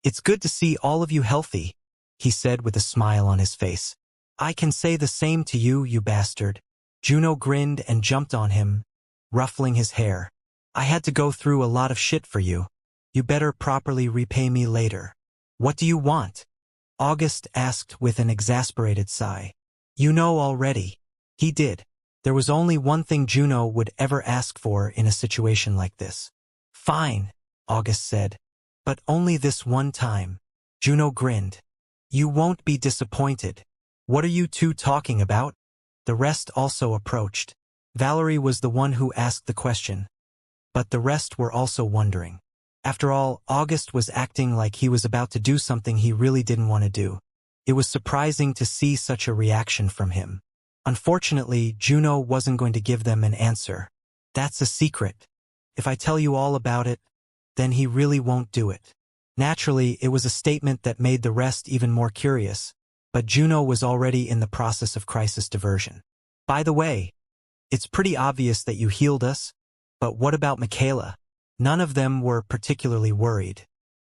"It's good to see all of you healthy," he said with a smile on his face. "I can say the same to you, you bastard." Juno grinned and jumped on him, ruffling his hair. "I had to go through a lot of shit for you. You better properly repay me later." "What do you want?" August asked with an exasperated sigh. "You know already." He did. There was only one thing Juno would ever ask for in a situation like this. "Fine," August said. "But only this one time." Juno grinned. "You won't be disappointed." "What are you two talking about?" The rest also approached. Valerie was the one who asked the question. But the rest were also wondering. After all, August was acting like he was about to do something he really didn't want to do. It was surprising to see such a reaction from him. Unfortunately, Juno wasn't going to give them an answer. "That's a secret. If I tell you all about it, then he really won't do it." Naturally, it was a statement that made the rest even more curious, but Juno was already in the process of crisis diversion. "By the way, it's pretty obvious that you healed us, but what about Michaela?" None of them were particularly worried.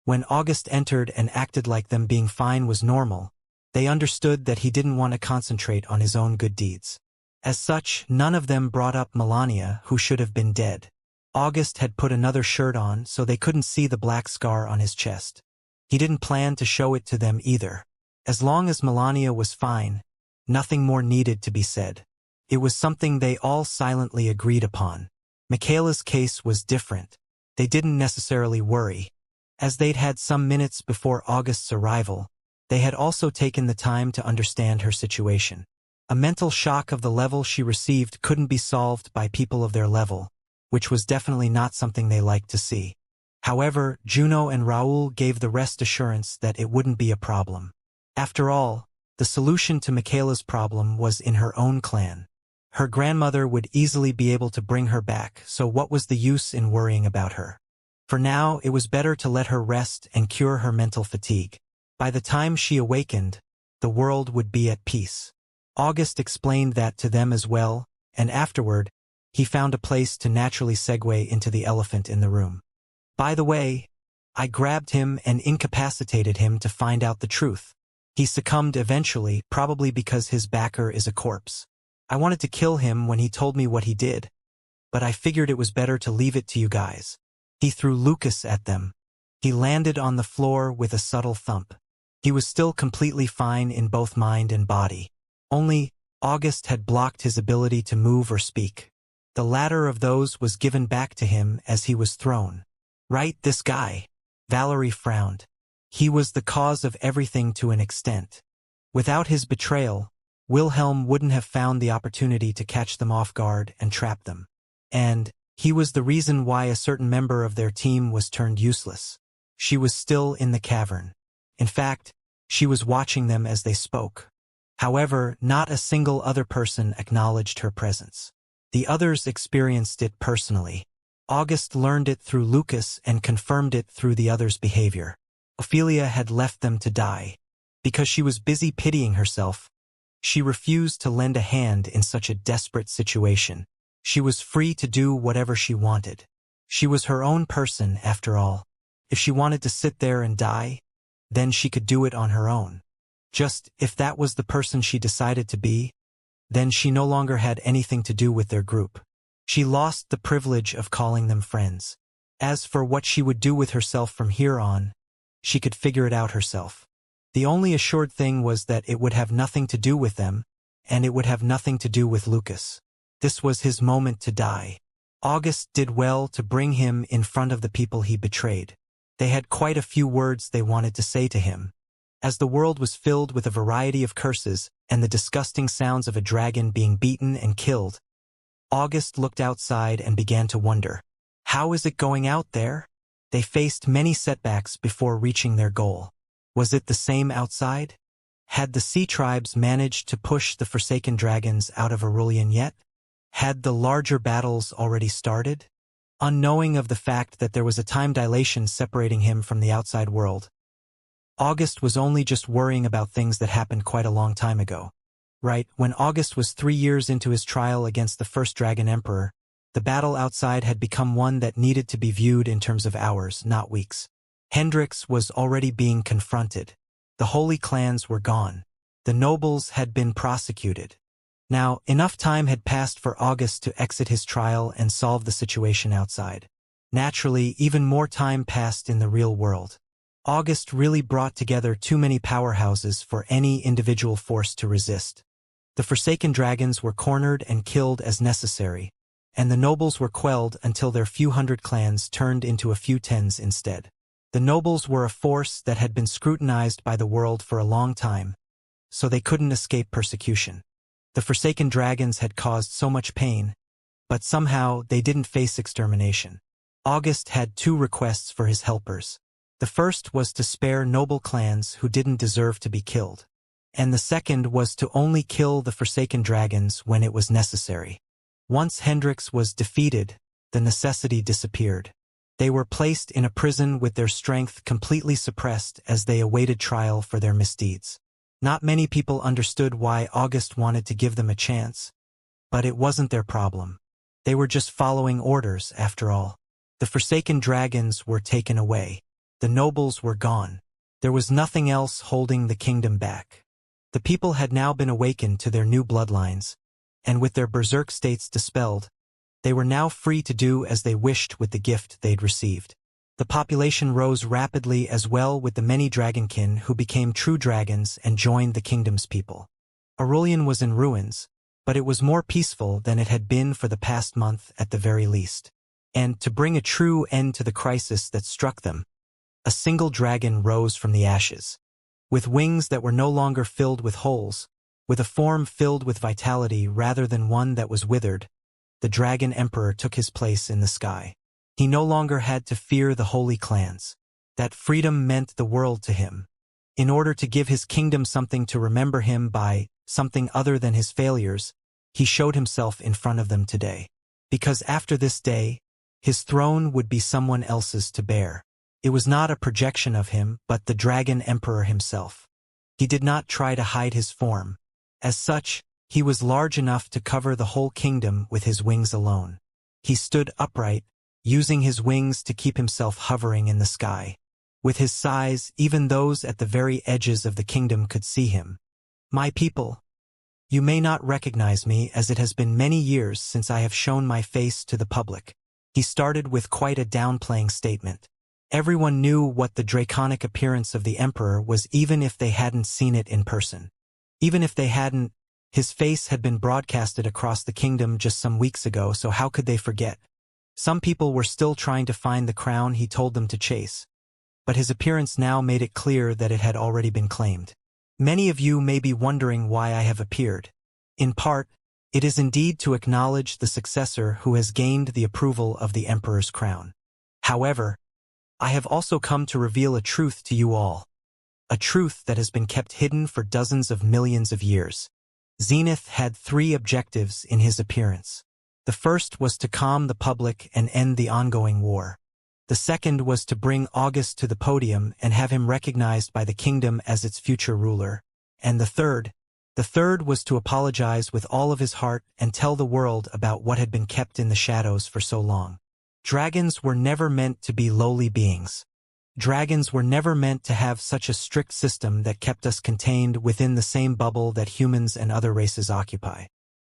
When August entered and acted like them being fine was normal, they understood that he didn't want to concentrate on his own good deeds. As such, none of them brought up Melania, who should have been dead. August had put another shirt on so they couldn't see the black scar on his chest. He didn't plan to show it to them either. As long as Melania was fine, nothing more needed to be said. It was something they all silently agreed upon. Michaela's case was different. They didn't necessarily worry. As they'd had some minutes before August's arrival, they had also taken the time to understand her situation. A mental shock of the level she received couldn't be solved by people of their level, which was definitely not something they liked to see. However, Juno and Raoul gave the rest assurance that it wouldn't be a problem. After all, the solution to Michaela's problem was in her own clan. Her grandmother would easily be able to bring her back, so what was the use in worrying about her? For now, it was better to let her rest and cure her mental fatigue. By the time she awakened, the world would be at peace. August explained that to them as well, and afterward, he found a place to naturally segue into the elephant in the room. "By the way, I grabbed him and incapacitated him to find out the truth. He succumbed eventually, probably because his backer is a corpse. I wanted to kill him when he told me what he did, but I figured it was better to leave it to you guys." He threw Lucas at them. He landed on the floor with a subtle thump. He was still completely fine in both mind and body. Only, August had blocked his ability to move or speak. The latter of those was given back to him as he was thrown. "Right, this guy." Valerie frowned. "He was the cause of everything to an extent. Without his betrayal, Wilhelm wouldn't have found the opportunity to catch them off guard and trap them. And he was the reason why a certain member of their team was turned useless. She was still in the cavern. In fact, she was watching them as they spoke. However, not a single other person acknowledged her presence. The others experienced it personally. August learned it through Lucas and confirmed it through the others' behavior. Ophelia had left them to die. Because she was busy pitying herself, she refused to lend a hand in such a desperate situation. She was free to do whatever she wanted. She was her own person, after all. If she wanted to sit there and die, then she could do it on her own. Just if that was the person she decided to be, then she no longer had anything to do with their group. She lost the privilege of calling them friends. As for what she would do with herself from here on, she could figure it out herself. The only assured thing was that it would have nothing to do with them, and it would have nothing to do with Lucas. This was his moment to die. August did well to bring him in front of the people he betrayed. They had quite a few words they wanted to say to him. As the world was filled with a variety of curses and the disgusting sounds of a dragon being beaten and killed, August looked outside and began to wonder, how is it going out there? They faced many setbacks before reaching their goal. Was it the same outside? Had the sea tribes managed to push the Forsaken Dragons out of Aurelian yet? Had the larger battles already started? Unknowing of the fact that there was a time dilation separating him from the outside world, August was only just worrying about things that happened quite a long time ago. Right, when August was 3 years into his trial against the first Dragon Emperor, the battle outside had become one that needed to be viewed in terms of hours, not weeks. Hendrix was already being confronted. The holy clans were gone. The nobles had been prosecuted. Now, enough time had passed for August to exit his trial and solve the situation outside. Naturally, even more time passed in the real world. August really brought together too many powerhouses for any individual force to resist. The Forsaken Dragons were cornered and killed as necessary, and the nobles were quelled until their few hundred clans turned into a few tens instead. The nobles were a force that had been scrutinized by the world for a long time, so they couldn't escape persecution. The Forsaken Dragons had caused so much pain, but somehow they didn't face extermination. August had two requests for his helpers. The first was to spare noble clans who didn't deserve to be killed, and the second was to only kill the Forsaken Dragons when it was necessary. Once Hendrix was defeated, the necessity disappeared. They were placed in a prison with their strength completely suppressed as they awaited trial for their misdeeds. Not many people understood why August wanted to give them a chance, but it wasn't their problem. They were just following orders, after all. The Forsaken Dragons were taken away. The nobles were gone. There was nothing else holding the kingdom back. The people had now been awakened to their new bloodlines, and with their berserk states dispelled, they were now free to do as they wished with the gift they'd received. The population rose rapidly as well, with the many dragonkin who became true dragons and joined the kingdom's people. Aurelian was in ruins, but it was more peaceful than it had been for the past month at the very least. And to bring a true end to the crisis that struck them, a single dragon rose from the ashes. With wings that were no longer filled with holes, with a form filled with vitality rather than one that was withered, the Dragon Emperor took his place in the sky. He no longer had to fear the holy clans. That freedom meant the world to him. In order to give his kingdom something to remember him by, something other than his failures, he showed himself in front of them today. Because after this day, his throne would be someone else's to bear. It was not a projection of him, but the Dragon Emperor himself. He did not try to hide his form. As such, he was large enough to cover the whole kingdom with his wings alone. He stood upright, using his wings to keep himself hovering in the sky. With his size, even those at the very edges of the kingdom could see him. My people, you may not recognize me, as it has been many years since I have shown my face to the public. He started with quite a downplaying statement. Everyone knew what the draconic appearance of the emperor was, even if they hadn't seen it in person. Even if they hadn't, his face had been broadcasted across the kingdom just some weeks ago, so how could they forget? Some people were still trying to find the crown he told them to chase, but his appearance now made it clear that it had already been claimed. Many of you may be wondering why I have appeared. In part, it is indeed to acknowledge the successor who has gained the approval of the emperor's crown. However, I have also come to reveal a truth to you all. A truth that has been kept hidden for dozens of millions of years. Zenith had three objectives in his appearance. The first was to calm the public and end the ongoing war. The second was to bring August to the podium and have him recognized by the kingdom as its future ruler. And the third was to apologize with all of his heart and tell the world about what had been kept in the shadows for so long. Dragons were never meant to be lowly beings. Dragons were never meant to have such a strict system that kept us contained within the same bubble that humans and other races occupy.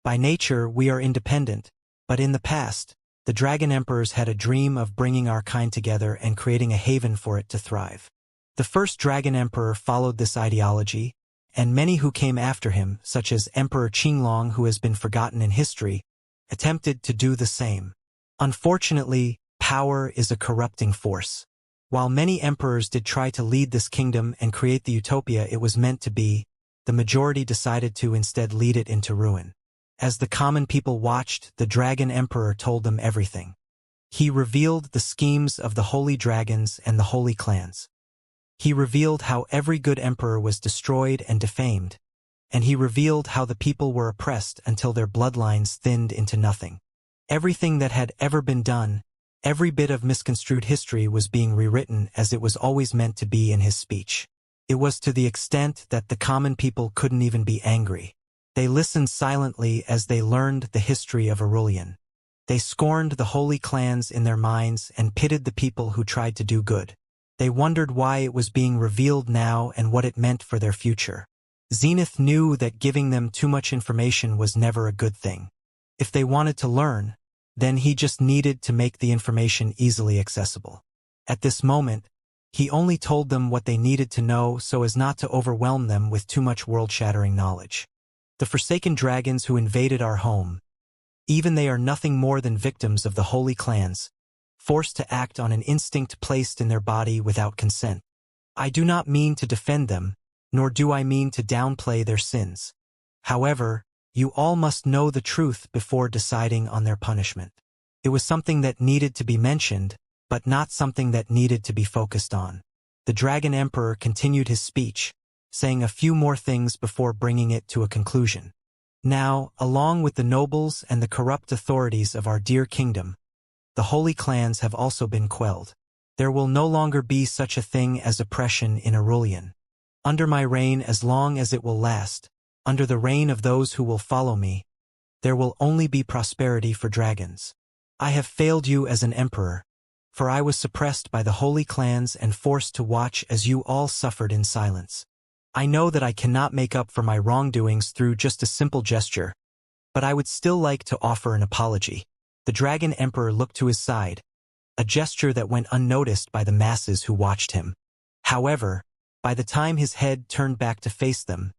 By nature, we are independent, but in the past, the Dragon Emperors had a dream of bringing our kind together and creating a haven for it to thrive. The first Dragon Emperor followed this ideology, and many who came after him, such as Emperor Qinglong, who has been forgotten in history, attempted to do the same. Unfortunately, power is a corrupting force. While many emperors did try to lead this kingdom and create the utopia it was meant to be, the majority decided to instead lead it into ruin. As the common people watched, the Dragon Emperor told them everything. He revealed the schemes of the holy dragons and the holy clans. He revealed how every good emperor was destroyed and defamed, and he revealed how the people were oppressed until their bloodlines thinned into nothing. Everything that had ever been done, every bit of misconstrued history was being rewritten as it was always meant to be in his speech. It was to the extent that the common people couldn't even be angry. They listened silently as they learned the history of Aurelian. They scorned the holy clans in their minds and pitted the people who tried to do good. They wondered why it was being revealed now and what it meant for their future. Zenith knew that giving them too much information was never a good thing. If they wanted to learn, then he just needed to make the information easily accessible. At this moment, he only told them what they needed to know so as not to overwhelm them with too much world-shattering knowledge. The forsaken dragons who invaded our home, even they are nothing more than victims of the holy clans, forced to act on an instinct placed in their body without consent. I do not mean to defend them, nor do I mean to downplay their sins. However, you all must know the truth before deciding on their punishment. It was something that needed to be mentioned, but not something that needed to be focused on. The Dragon Emperor continued his speech, saying a few more things before bringing it to a conclusion. Now, along with the nobles and the corrupt authorities of our dear kingdom, the holy clans have also been quelled. There will no longer be such a thing as oppression in Aurelian. Under my reign, as long as it will last, under the reign of those who will follow me, there will only be prosperity for dragons. I have failed you as an emperor, for I was suppressed by the holy clans and forced to watch as you all suffered in silence. I know that I cannot make up for my wrongdoings through just a simple gesture, but I would still like to offer an apology. The Dragon Emperor looked to his side, a gesture that went unnoticed by the masses who watched him. However, by the time his head turned back to face them,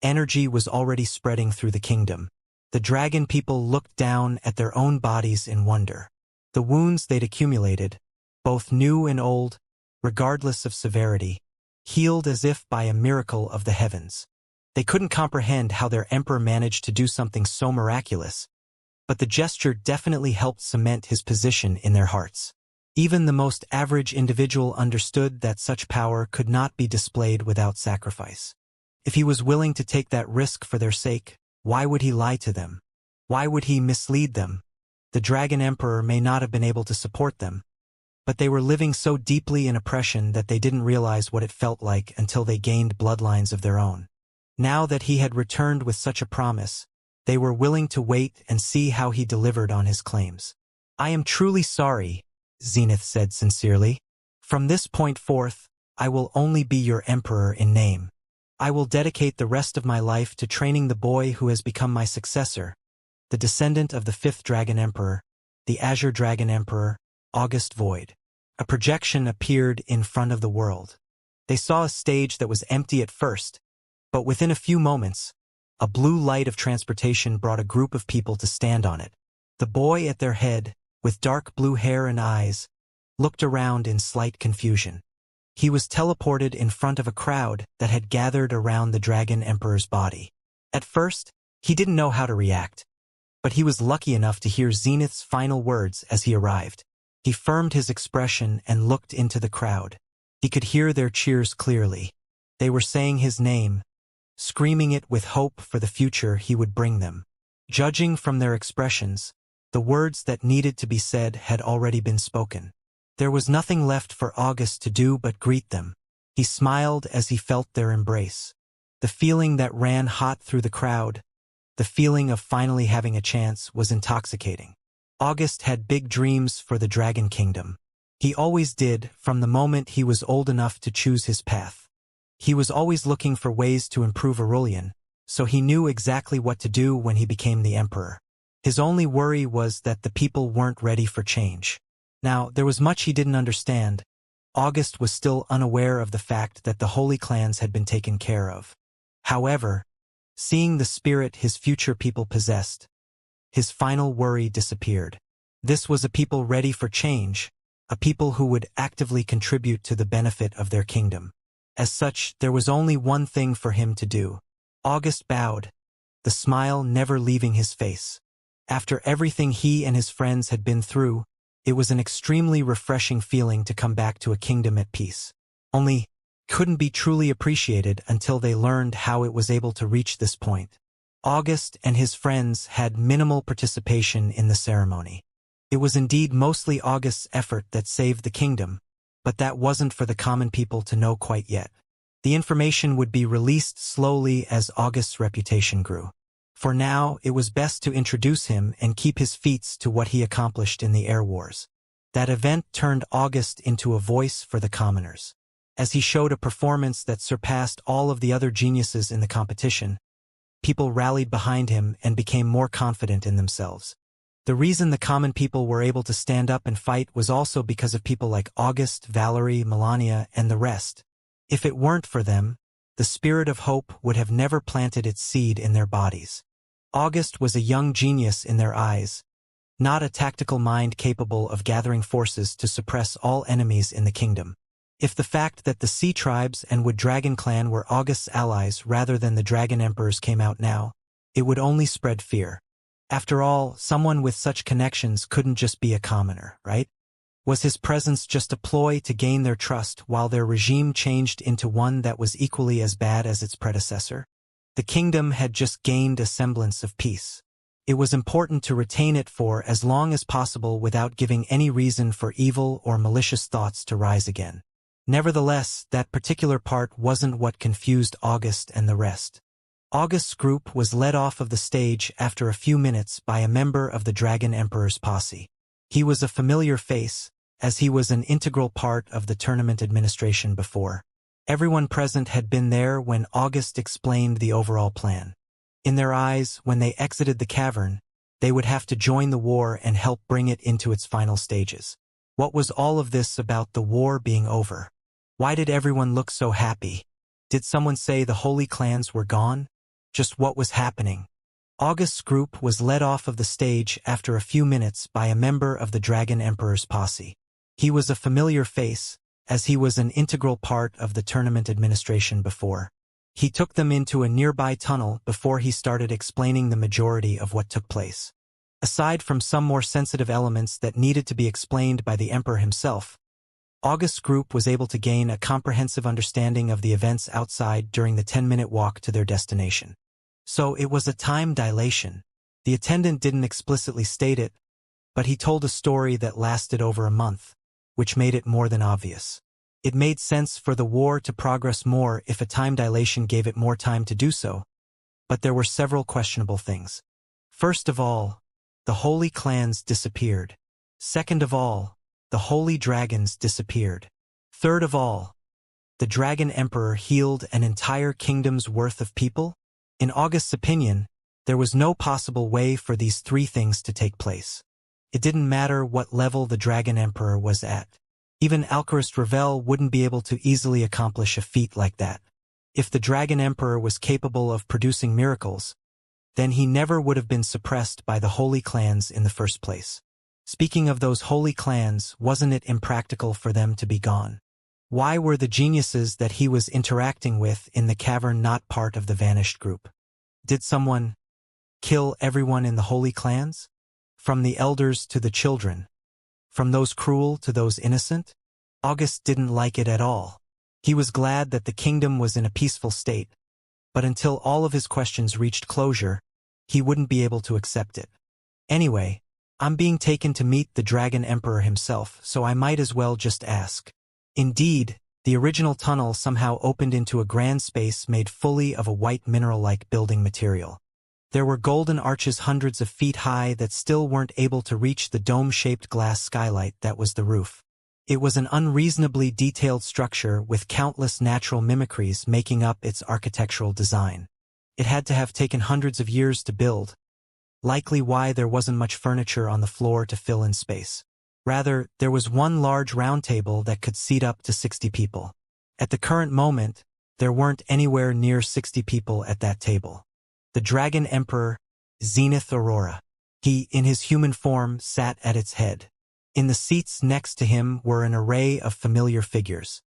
energy was already spreading through the kingdom. The dragon people looked down at their own bodies in wonder. The wounds they'd accumulated, both new and old, regardless of severity, healed as if by a miracle of the heavens. They couldn't comprehend how their emperor managed to do something so miraculous, but the gesture definitely helped cement his position in their hearts. Even the most average individual understood that such power could not be displayed without sacrifice. If he was willing to take that risk for their sake, why would he lie to them? Why would he mislead them? The Dragon Emperor may not have been able to support them, but they were living so deeply in oppression that they didn't realize what it felt like until they gained bloodlines of their own. Now that he had returned with such a promise, they were willing to wait and see how he delivered on his claims. I am truly sorry, Zenith said sincerely. From this point forth, I will only be your emperor in name. I will dedicate the rest of my life to training the boy who has become my successor, the descendant of the fifth Dragon Emperor, the Azure Dragon Emperor, August Void. A projection appeared in front of the world. They saw a stage that was empty at first, but within a few moments, a blue light of transportation brought a group of people to stand on it. The boy at their head, with dark blue hair and eyes, looked around in slight confusion. He was teleported in front of a crowd that had gathered around the Dragon Emperor's body. At first, he didn't know how to react, but he was lucky enough to hear Zenith's final words as he arrived. He firmed his expression and looked into the crowd. He could hear their cheers clearly. They were saying his name, screaming it with hope for the future he would bring them. Judging from their expressions, the words that needed to be said had already been spoken. There was nothing left for August to do but greet them. He smiled as he felt their embrace. The feeling that ran hot through the crowd, the feeling of finally having a chance, was intoxicating. August had big dreams for the Dragon Kingdom. He always did, from the moment he was old enough to choose his path. He was always looking for ways to improve Aurelian, so he knew exactly what to do when he became the emperor. His only worry was that the people weren't ready for change. Now, there was much he didn't understand. August was still unaware of the fact that the holy clans had been taken care of. However, seeing the spirit his future people possessed, his final worry disappeared. This was a people ready for change, a people who would actively contribute to the benefit of their kingdom. As such, there was only one thing for him to do. August bowed, the smile never leaving his face. After everything he and his friends had been through, it was an extremely refreshing feeling to come back to a kingdom at peace. Only, couldn't be truly appreciated until they learned how it was able to reach this point. August and his friends had minimal participation in the ceremony. It was indeed mostly August's effort that saved the kingdom, but that wasn't for the common people to know quite yet. The information would be released slowly as August's reputation grew. For now, it was best to introduce him and keep his feats to what he accomplished in the Air Wars. That event turned August into a voice for the commoners. As he showed a performance that surpassed all of the other geniuses in the competition, people rallied behind him and became more confident in themselves. The reason the common people were able to stand up and fight was also because of people like August, Valerie, Melania, and the rest. If it weren't for them, the spirit of hope would have never planted its seed in their bodies. August was a young genius in their eyes, not a tactical mind capable of gathering forces to suppress all enemies in the kingdom. If the fact that the Sea Tribes and Wood Dragon clan were August's allies rather than the Dragon Emperors came out now, it would only spread fear. After all, someone with such connections couldn't just be a commoner, right? Was his presence just a ploy to gain their trust while their regime changed into one that was equally as bad as its predecessor? The kingdom had just gained a semblance of peace. It was important to retain it for as long as possible without giving any reason for evil or malicious thoughts to rise again. Nevertheless, that particular part wasn't what confused August and the rest. August's group was led off of the stage after a few minutes by a member of the Dragon Emperor's posse. He was a familiar face, as he was an integral part of the tournament administration before. Everyone present had been there when August explained the overall plan. In their eyes, when they exited the cavern, they would have to join the war and help bring it into its final stages. What was all of this about the war being over? Why did everyone look so happy? Did someone say the holy clans were gone? Just what was happening? August's group was led off of the stage after a few minutes by a member of the Dragon Emperor's posse. He was a familiar face, as he was an integral part of the tournament administration before. He took them into a nearby tunnel before he started explaining the majority of what took place. Aside from some more sensitive elements that needed to be explained by the Emperor himself, August's group was able to gain a comprehensive understanding of the events outside during the 10-minute walk to their destination. So it was a time dilation. The attendant didn't explicitly state it, but he told a story that lasted over a month, which made it more than obvious. It made sense for the war to progress more if a time dilation gave it more time to do so, but there were several questionable things. First of all, the holy clans disappeared. Second of all, the holy dragons disappeared. Third of all, the Dragon Emperor healed an entire kingdom's worth of people? In August's opinion, there was no possible way for these three things to take place. It didn't matter what level the Dragon Emperor was at. Even Alchemist Ravel wouldn't be able to easily accomplish a feat like that. If the Dragon Emperor was capable of producing miracles, then he never would have been suppressed by the holy clans in the first place. Speaking of those holy clans, wasn't it impractical for them to be gone? Why were the geniuses that he was interacting with in the cavern not part of the vanished group? Did someone kill everyone in the holy clans? From the elders to the children? From those cruel to those innocent? August didn't like it at all. He was glad that the kingdom was in a peaceful state, but until all of his questions reached closure, he wouldn't be able to accept it. Anyway, I'm being taken to meet the Dragon Emperor himself, so I might as well just ask. Indeed, the original tunnel somehow opened into a grand space made fully of a white mineral-like building material. There were golden arches hundreds of feet high that still weren't able to reach the dome-shaped glass skylight that was the roof. It was an unreasonably detailed structure with countless natural mimicries making up its architectural design. It had to have taken hundreds of years to build, likely why there wasn't much furniture on the floor to fill in space. Rather, there was one large round table that could seat up to 60 people. At the current moment, there weren't anywhere near 60 people at that table. The Dragon Emperor, Zenith Aurora. He, in his human form, sat at its head. In the seats next to him were an array of familiar figures.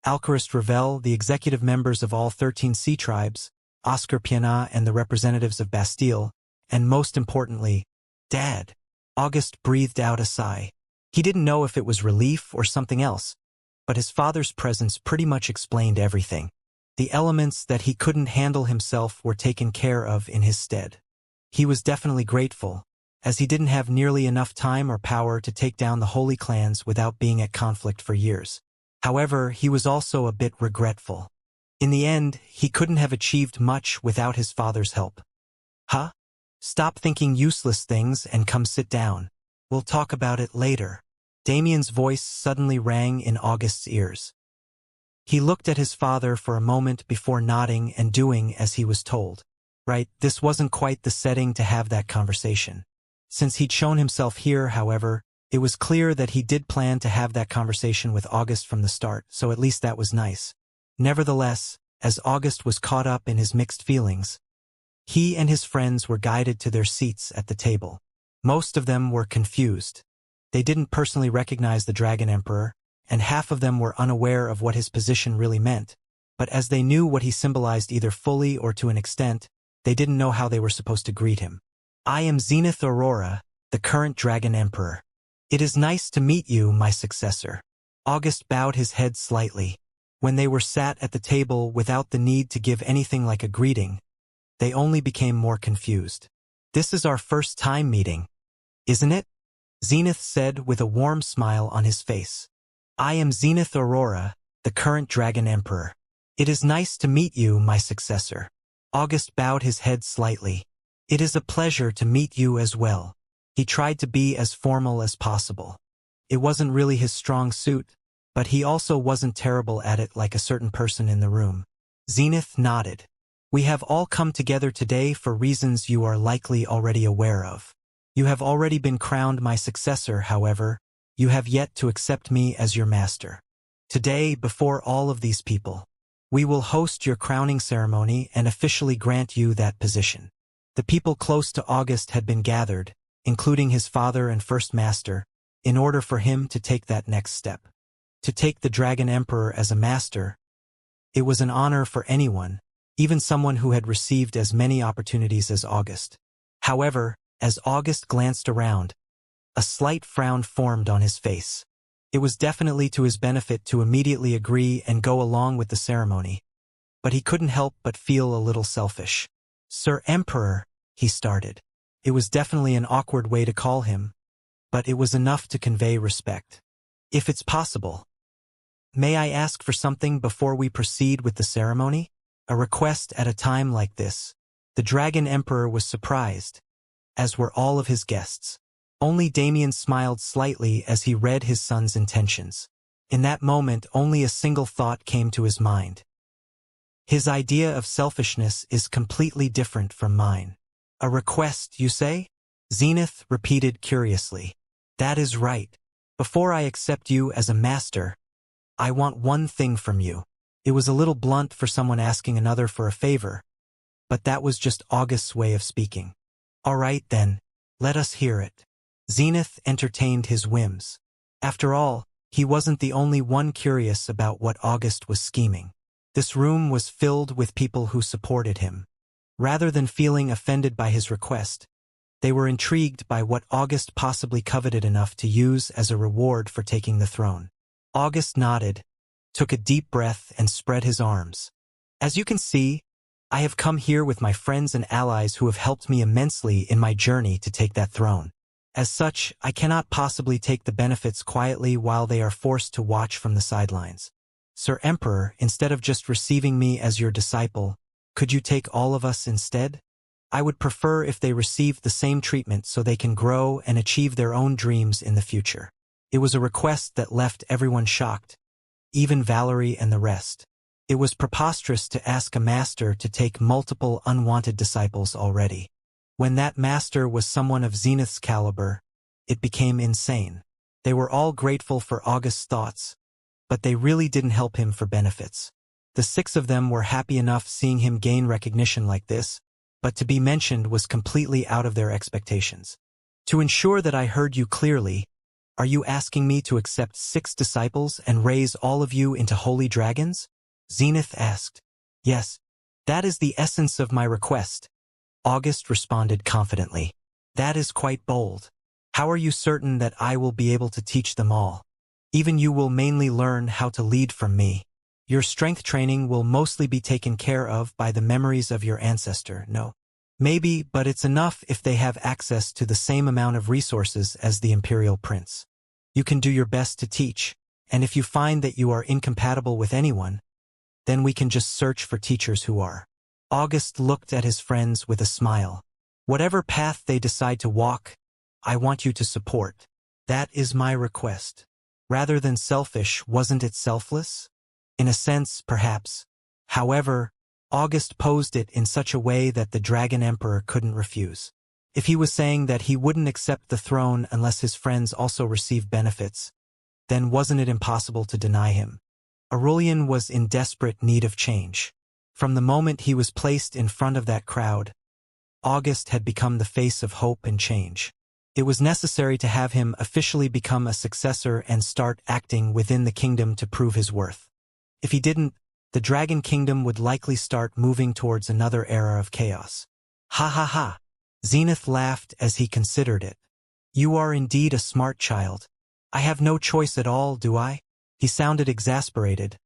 Alchemist Ravel, the executive members of all 13 sea tribes, Oscar Piana and the representatives of Bastille, and most importantly, Dad. August breathed out a sigh. He didn't know if it was relief or something else, but his father's presence pretty much explained everything. The elements that he couldn't handle himself were taken care of in his stead. He was definitely grateful, as he didn't have nearly enough time or power to take down the holy clans without being at conflict for years. However, he was also a bit regretful. In the end, he couldn't have achieved much without his father's help. Huh? Stop thinking useless things and come sit down. We'll talk about it later. Damien's voice suddenly rang in August's ears. He looked at his father for a moment before nodding and doing as he was told. Right, this wasn't quite the setting to have that conversation. Since he'd shown himself here, however, it was clear that he did plan to have that conversation with August from the start, so at least that was nice. Nevertheless, as August was caught up in his mixed feelings, he and his friends were guided to their seats at the table. Most of them were confused. They didn't personally recognize the Dragon Emperor, and half of them were unaware of what his position really meant, but as they knew what he symbolized either fully or to an extent, they didn't know how they were supposed to greet him. I am Zenith Aurora, the current Dragon Emperor. It is nice to meet you, my successor. August bowed his head slightly. When they were sat at the table without the need to give anything like a greeting, they only became more confused. This is our first time meeting, isn't it? Zenith said with a warm smile on his face. I am Zenith Aurora, the current Dragon Emperor. It is nice to meet you, my successor. August bowed his head slightly. It is a pleasure to meet you as well. He tried to be as formal as possible. It wasn't really his strong suit, but he also wasn't terrible at it like a certain person in the room. Zenith nodded. We have all come together today for reasons you are likely already aware of. You have already been crowned my successor, however, you have yet to accept me as your master. Today, before all of these people, we will host your crowning ceremony and officially grant you that position. The people close to August had been gathered, including his father and first master, in order for him to take that next step. To take the Dragon Emperor as a master, it was an honor for anyone, even someone who had received as many opportunities as August. However, as August glanced around, a slight frown formed on his face. It was definitely to his benefit to immediately agree and go along with the ceremony, but he couldn't help but feel a little selfish. Sir Emperor, he started. It was definitely an awkward way to call him, but it was enough to convey respect. If it's possible, may I ask for something before we proceed with the ceremony? A request at a time like this. The Dragon Emperor was surprised, as were all of his guests. Only Damien smiled slightly as he read his son's intentions. In that moment, only a single thought came to his mind. His idea of selfishness is completely different from mine. A request, you say? Zenith repeated curiously. That is right. Before I accept you as a master, I want one thing from you. It was a little blunt for someone asking another for a favor, but that was just August's way of speaking. All right then, let us hear it. Zenith entertained his whims. After all, he wasn't the only one curious about what August was scheming. This room was filled with people who supported him. Rather than feeling offended by his request, they were intrigued by what August possibly coveted enough to use as a reward for taking the throne. August nodded, took a deep breath and spread his arms. As you can see, I have come here with my friends and allies who have helped me immensely in my journey to take that throne. As such, I cannot possibly take the benefits quietly while they are forced to watch from the sidelines. Sir Emperor, instead of just receiving me as your disciple, could you take all of us instead? I would prefer if they received the same treatment so they can grow and achieve their own dreams in the future. It was a request that left everyone shocked, even Valerie and the rest. It was preposterous to ask a master to take multiple unwanted disciples already. When that master was someone of Zenith's caliber, it became insane. They were all grateful for August's thoughts, but they really didn't help him for benefits. The 6 of them were happy enough seeing him gain recognition like this, but to be mentioned was completely out of their expectations. To ensure that I heard you clearly, are you asking me to accept 6 disciples and raise all of you into holy dragons? Zenith asked. Yes, that is the essence of my request. August responded confidently. That is quite bold. How are you certain that I will be able to teach them all? Even you will mainly learn how to lead from me. Your strength training will mostly be taken care of by the memories of your ancestor, no? Maybe, but it's enough if they have access to the same amount of resources as the Imperial Prince. You can do your best to teach, and if you find that you are incompatible with anyone, then we can just search for teachers who are. August looked at his friends with a smile. Whatever path they decide to walk, I want you to support. That is my request. Rather than selfish, wasn't it selfless? In a sense, perhaps. However, August posed it in such a way that the Dragon Emperor couldn't refuse. If he was saying that he wouldn't accept the throne unless his friends also received benefits, then wasn't it impossible to deny him? Aurelian was in desperate need of change. From the moment he was placed in front of that crowd, August had become the face of hope and change. It was necessary to have him officially become a successor and start acting within the kingdom to prove his worth. If he didn't, the Dragon Kingdom would likely start moving towards another era of chaos. Ha ha ha! Zenith laughed as he considered it. You are indeed a smart child. I have no choice at all, do I? He sounded exasperated,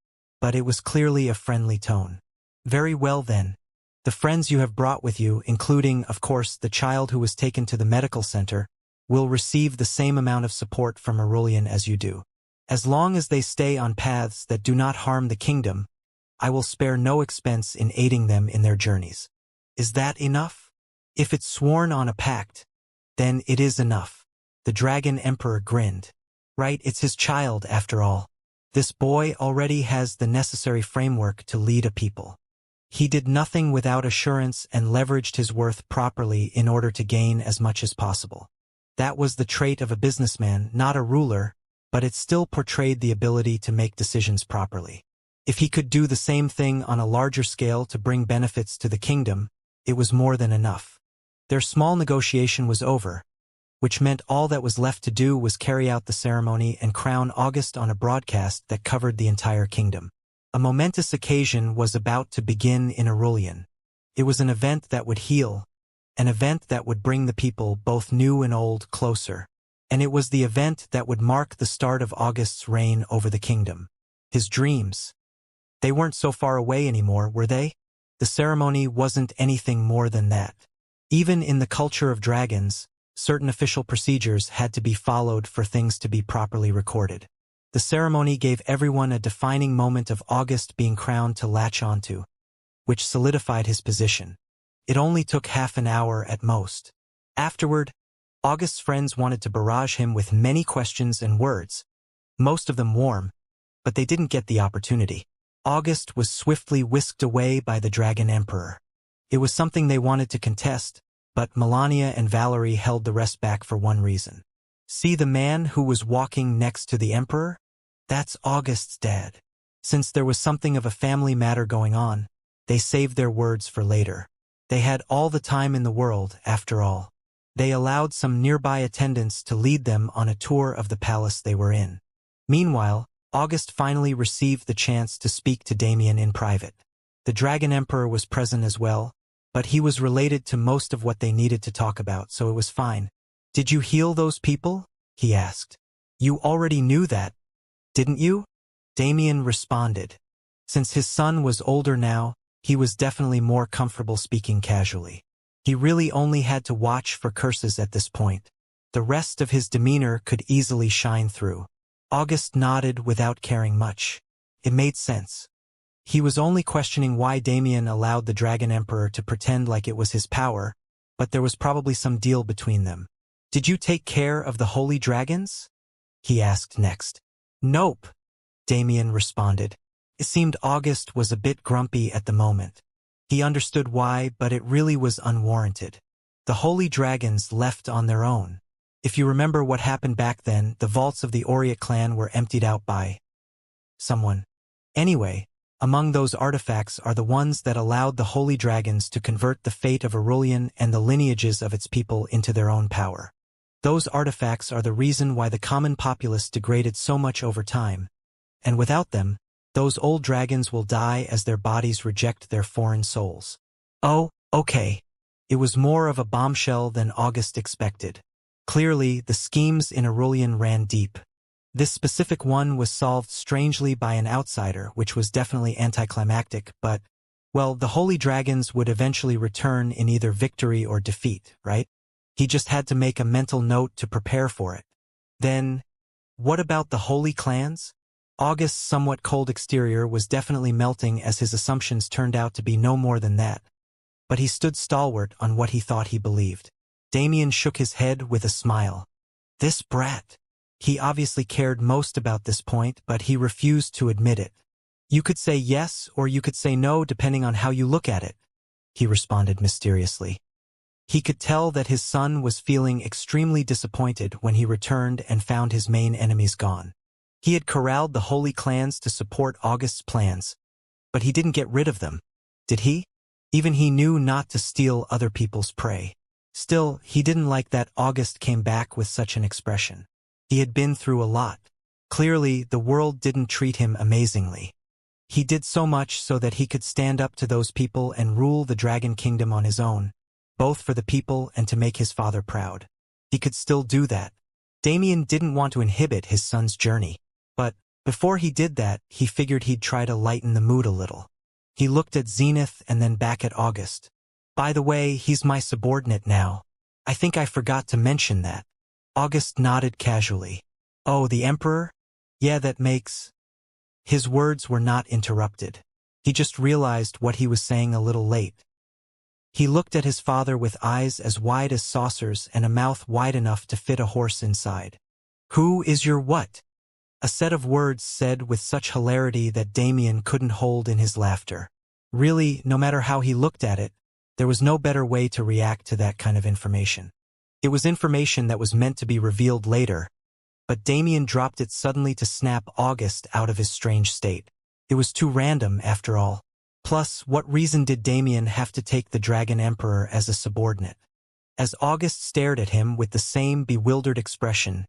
but it was clearly a friendly tone. Very well then. The friends you have brought with you, including, of course, the child who was taken to the medical center, will receive the same amount of support from Aurelian as you do. As long as they stay on paths that do not harm the kingdom, I will spare no expense in aiding them in their journeys. Is that enough? If it's sworn on a pact, then it is enough. The Dragon Emperor grinned. Right, it's his child after all. This boy already has the necessary framework to lead a people. He did nothing without assurance and leveraged his worth properly in order to gain as much as possible. That was the trait of a businessman, not a ruler, but it still portrayed the ability to make decisions properly. If he could do the same thing on a larger scale to bring benefits to the kingdom, it was more than enough. Their small negotiation was over, which meant all that was left to do was carry out the ceremony and crown August on a broadcast that covered the entire kingdom. A momentous occasion was about to begin in Aurelian. It was an event that would heal, an event that would bring the people, both new and old, closer. And it was the event that would mark the start of August's reign over the kingdom. His dreams. They weren't so far away anymore, were they? The ceremony wasn't anything more than that. Even in the culture of dragons, certain official procedures had to be followed for things to be properly recorded. The ceremony gave everyone a defining moment of August being crowned to latch onto, which solidified his position. It only took half an hour at most. Afterward, August's friends wanted to barrage him with many questions and words, most of them warm, but they didn't get the opportunity. August was swiftly whisked away by the Dragon Emperor. It was something they wanted to contest, but Melania and Valerie held the rest back for one reason. See the man who was walking next to the Emperor? That's August's dad. Since there was something of a family matter going on, they saved their words for later. They had all the time in the world, after all. They allowed some nearby attendants to lead them on a tour of the palace they were in. Meanwhile, August finally received the chance to speak to Damien in private. The Dragon Emperor was present as well, but he was related to most of what they needed to talk about, so it was fine. Did you heal those people? He asked. You already knew that, didn't you? Damien responded. Since his son was older now, he was definitely more comfortable speaking casually. He really only had to watch for curses at this point. The rest of his demeanor could easily shine through. August nodded without caring much. It made sense. He was only questioning why Damien allowed the Dragon Emperor to pretend like it was his power, but there was probably some deal between them. Did you take care of the holy dragons? He asked next. Nope, Damien responded. It seemed August was a bit grumpy at the moment. He understood why, but it really was unwarranted. The holy dragons left on their own. If you remember what happened back then, the vaults of the Oriat clan were emptied out by someone. Anyway, among those artifacts are the ones that allowed the holy dragons to convert the fate of Aurelian and the lineages of its people into their own power. Those artifacts are the reason why the common populace degraded so much over time, and without them, those old dragons will die as their bodies reject their foreign souls. Oh, okay. It was more of a bombshell than August expected. Clearly, the schemes in Aurelian ran deep. This specific one was solved strangely by an outsider, which was definitely anticlimactic, but, well, the holy dragons would eventually return in either victory or defeat, right? He just had to make a mental note to prepare for it. Then, what about the holy clans? August's somewhat cold exterior was definitely melting as his assumptions turned out to be no more than that. But he stood stalwart on what he thought he believed. Damien shook his head with a smile. This brat. He obviously cared most about this point, but he refused to admit it. You could say yes or you could say no depending on how you look at it, he responded mysteriously. He could tell that his son was feeling extremely disappointed when he returned and found his main enemies gone. He had corralled the holy clans to support August's plans, but he didn't get rid of them, did he? Even he knew not to steal other people's prey. Still, he didn't like that August came back with such an expression. He had been through a lot. Clearly, the world didn't treat him amazingly. He did so much so that he could stand up to those people and rule the Dragon Kingdom on his own, both for the people and to make his father proud. He could still do that. Damien didn't want to inhibit his son's journey, but before he did that, he figured he'd try to lighten the mood a little. He looked at Zenith and then back at August. By the way, he's my subordinate now. I think I forgot to mention that. August nodded casually. Oh, the Emperor? Yeah, that makes... His words were not interrupted. He just realized what he was saying a little late. He looked at his father with eyes as wide as saucers and a mouth wide enough to fit a horse inside. Who is your what? A set of words said with such hilarity that Damien couldn't hold in his laughter. Really, no matter how he looked at it, there was no better way to react to that kind of information. It was information that was meant to be revealed later, but Damien dropped it suddenly to snap August out of his strange state. It was too random, after all. Plus, what reason did Damien have to take the Dragon Emperor as a subordinate? As August stared at him with the same bewildered expression,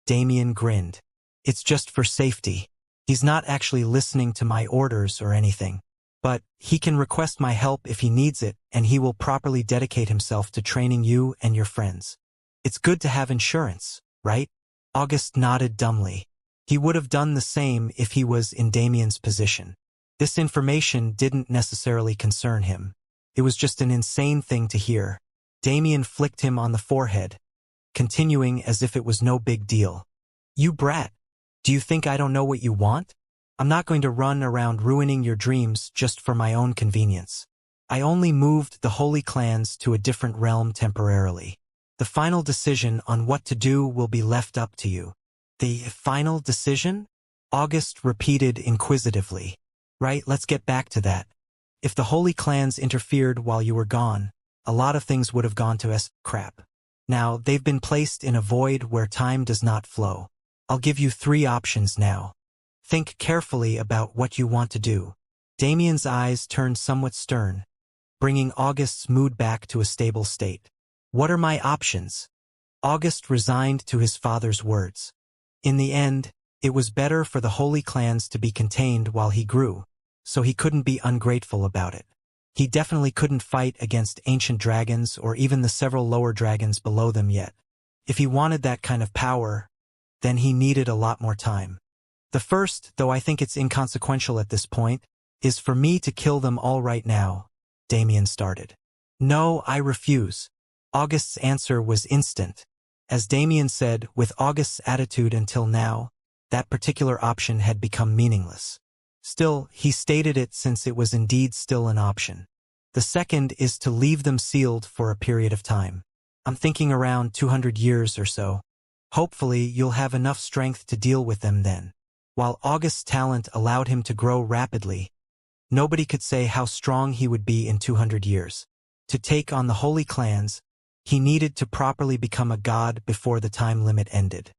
Damien grinned. It's just for safety. He's not actually listening to my orders or anything. But he can request my help if he needs it, and he will properly dedicate himself to training you and your friends. It's good to have insurance, right? August nodded dumbly. He would have done the same if he was in Damien's position. This information didn't necessarily concern him. It was just an insane thing to hear. Damien flicked him on the forehead, continuing as if it was no big deal. You brat. Do you think I don't know what you want? I'm not going to run around ruining your dreams just for my own convenience. I only moved the holy clans to a different realm temporarily. The final decision on what to do will be left up to you. The final decision? August repeated inquisitively. Right, let's get back to that. If the holy clans interfered while you were gone, a lot of things would have gone to crap. Now, they've been placed in a void where time does not flow. I'll give you 3 options now. Think carefully about what you want to do. Damien's eyes turned somewhat stern, bringing August's mood back to a stable state. What are my options? August resigned to his father's words. In the end, it was better for the holy clans to be contained while he grew, so he couldn't be ungrateful about it. He definitely couldn't fight against ancient dragons or even the several lower dragons below them yet. If he wanted that kind of power, then he needed a lot more time. The first, though I think it's inconsequential at this point, is for me to kill them all right now, Damien started. No, I refuse. August's answer was instant. As Damien said, with August's attitude until now, that particular option had become meaningless. Still, he stated it since it was indeed still an option. The second is to leave them sealed for a period of time. I'm thinking around 200 years or so. Hopefully, you'll have enough strength to deal with them then. While August's talent allowed him to grow rapidly, nobody could say how strong he would be in 200 years. To take on the holy clans, he needed to properly become a god before the time limit ended.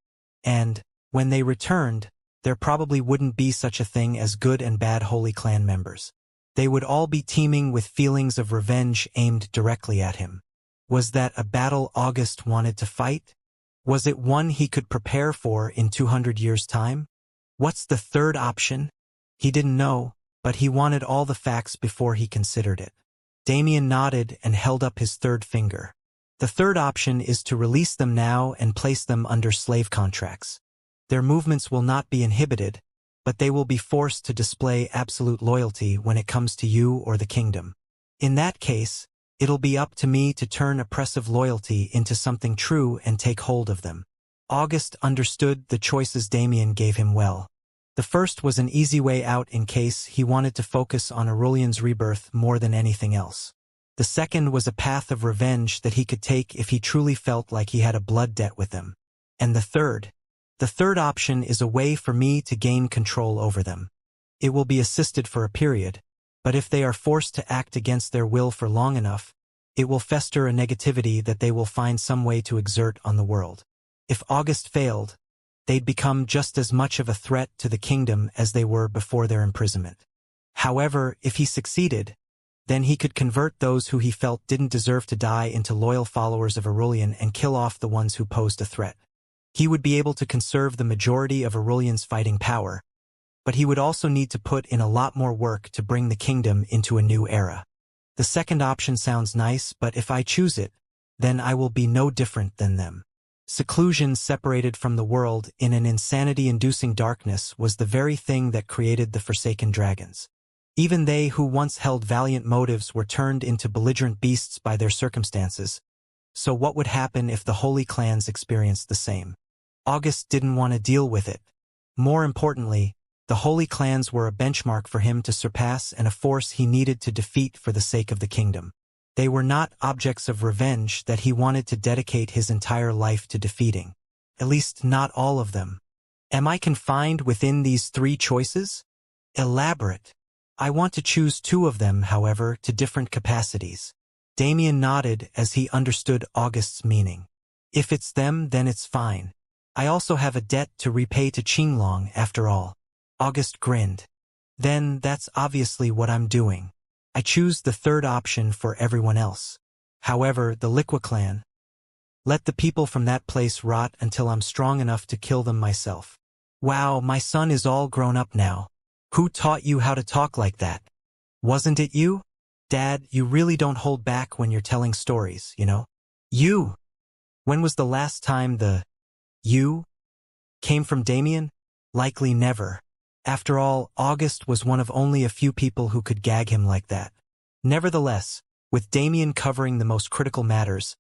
And, when they returned, there probably wouldn't be such a thing as good and bad holy clan members. They would all be teeming with feelings of revenge aimed directly at him. Was that a battle August wanted to fight? Was it one he could prepare for in 200 years' time? What's the third option? He didn't know, but he wanted all the facts before he considered it. Damien nodded and held up his third finger. The third option is to release them now and place them under slave contracts. Their movements will not be inhibited, but they will be forced to display absolute loyalty when it comes to you or the kingdom. In that case, it'll be up to me to turn oppressive loyalty into something true and take hold of them. August understood the choices Damien gave him well. The first was an easy way out in case he wanted to focus on Aurelian's rebirth more than anything else. The second was a path of revenge that he could take if he truly felt like he had a blood debt with them. And the third, The third option is a way for me to gain control over them. It will be assisted for a period, but if they are forced to act against their will for long enough, it will fester a negativity that they will find some way to exert on the world. If August failed, they'd become just as much of a threat to the kingdom as they were before their imprisonment. However, if he succeeded, then he could convert those who he felt didn't deserve to die into loyal followers of Aurelian and kill off the ones who posed a threat. He would be able to conserve the majority of Aurelian's fighting power, but he would also need to put in a lot more work to bring the kingdom into a new era. The second option sounds nice, but if I choose it, then I will be no different than them. Seclusion separated from the world in an insanity-inducing darkness was the very thing that created the Forsaken Dragons. Even they who once held valiant motives were turned into belligerent beasts by their circumstances. So what would happen if the holy clans experienced the same? August didn't want to deal with it. More importantly, the holy clans were a benchmark for him to surpass and a force he needed to defeat for the sake of the kingdom. They were not objects of revenge that he wanted to dedicate his entire life to defeating. At least not all of them. Am I confined within these three choices? Elaborate. I want to choose two of them, however, to different capacities. Damien nodded as he understood August's meaning. If it's them, then it's fine. I also have a debt to repay to Qinglong, after all. August grinned. Then that's obviously what I'm doing. I choose the third option for everyone else. However, the Liqua clan. Let the people from that place rot until I'm strong enough to kill them myself. Wow, my son is all grown up now. Who taught you how to talk like that? Wasn't it you? Dad, you really don't hold back when you're telling stories, you know? You! When was the last time the you came from Damien? Likely never. After all, August was one of only a few people who could gag him like that. Nevertheless, with Damien covering the most critical matters,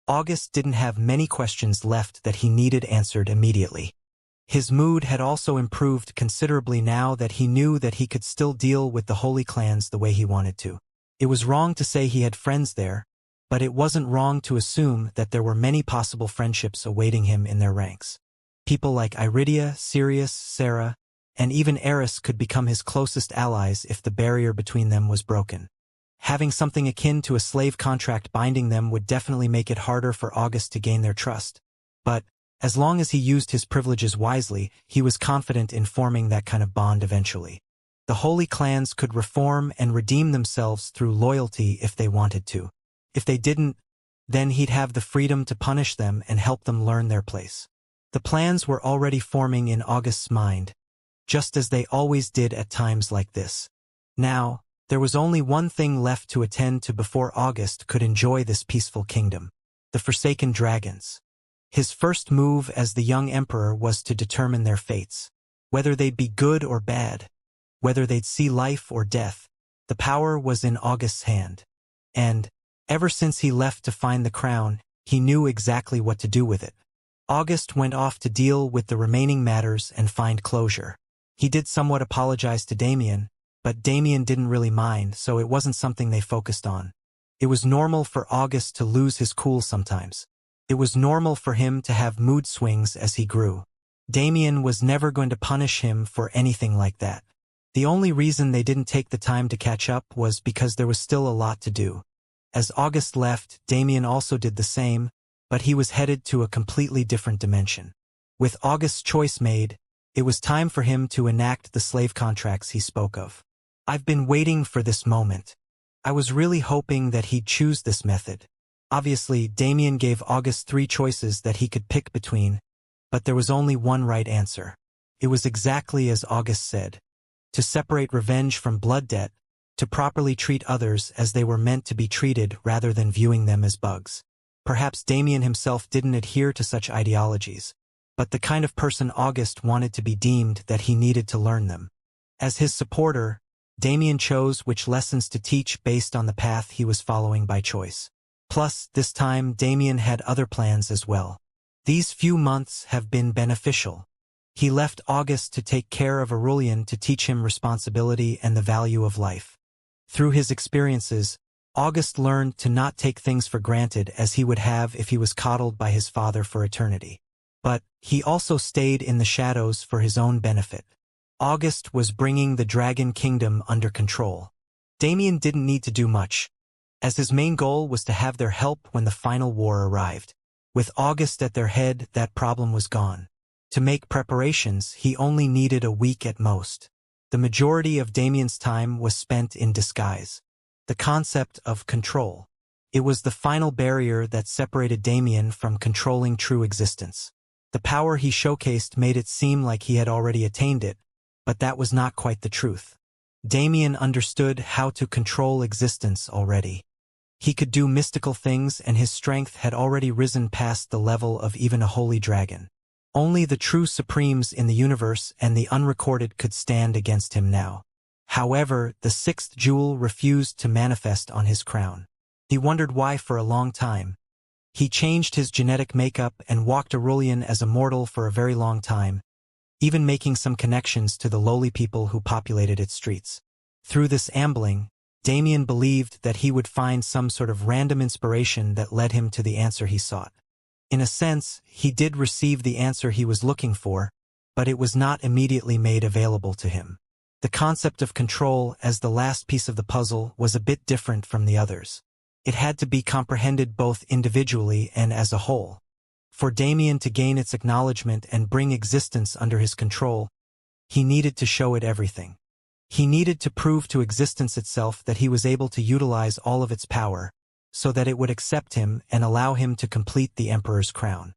August didn't have many questions left that he needed answered immediately. His mood had also improved considerably now that he knew that he could still deal with the holy clans the way he wanted to. It was wrong to say he had friends there, but it wasn't wrong to assume that there were many possible friendships awaiting him in their ranks. People like Iridia, Sirius, Sarah, and even Eris could become his closest allies if the barrier between them was broken. Having something akin to a slave contract binding them would definitely make it harder for August to gain their trust. But, as long as he used his privileges wisely, he was confident in forming that kind of bond eventually. The holy clans could reform and redeem themselves through loyalty if they wanted to. If they didn't, then he'd have the freedom to punish them and help them learn their place. The plans were already forming in August's mind, just as they always did at times like this. Now, there was only one thing left to attend to before August could enjoy this peaceful kingdom: the Forsaken Dragons. His first move as the young emperor was to determine their fates. Whether they'd be good or bad, whether they'd see life or death, the power was in August's hand. And, ever since he left to find the crown, he knew exactly what to do with it. August went off to deal with the remaining matters and find closure. He did somewhat apologize to Damien, but Damien didn't really mind, so it wasn't something they focused on. It was normal for August to lose his cool sometimes. It was normal for him to have mood swings as he grew. Damien was never going to punish him for anything like that. The only reason they didn't take the time to catch up was because there was still a lot to do. As August left, Damien also did the same, but he was headed to a completely different dimension. With August's choice made, it was time for him to enact the slave contracts he spoke of. I've been waiting for this moment. I was really hoping that he'd choose this method. Obviously, Damien gave August 3 choices that he could pick between, but there was only one right answer. It was exactly as August said: to separate revenge from blood debt, to properly treat others as they were meant to be treated rather than viewing them as bugs. Perhaps Damien himself didn't adhere to such ideologies, but the kind of person August wanted to be deemed that he needed to learn them. As his supporter, Damien chose which lessons to teach based on the path he was following by choice. Plus, this time Damien had other plans as well. These few months have been beneficial. He left August to take care of Aurelian to teach him responsibility and the value of life. Through his experiences, August learned to not take things for granted as he would have if he was coddled by his father for eternity. But he also stayed in the shadows for his own benefit. August was bringing the Dragon Kingdom under control. Damien didn't need to do much, as his main goal was to have their help when the final war arrived. With August at their head, that problem was gone. To make preparations, he only needed a week at most. The majority of Damien's time was spent in disguise. The concept of control. It was the final barrier that separated Damien from controlling true existence. The power he showcased made it seem like he had already attained it, but that was not quite the truth. Damien understood how to control existence already. He could do mystical things, and his strength had already risen past the level of even a holy dragon. Only the true supremes in the universe and the unrecorded could stand against him now. However, the sixth jewel refused to manifest on his crown. He wondered why for a long time. He changed his genetic makeup and walked Aurelian as a mortal for a very long time, even making some connections to the lowly people who populated its streets. Through this ambling, Damien believed that he would find some sort of random inspiration that led him to the answer he sought. In a sense, he did receive the answer he was looking for, but it was not immediately made available to him. The concept of control as the last piece of the puzzle was a bit different from the others. It had to be comprehended both individually and as a whole. For Damien to gain its acknowledgement and bring existence under his control, he needed to show it everything. He needed to prove to existence itself that he was able to utilize all of its power, so that it would accept him and allow him to complete the Emperor's crown.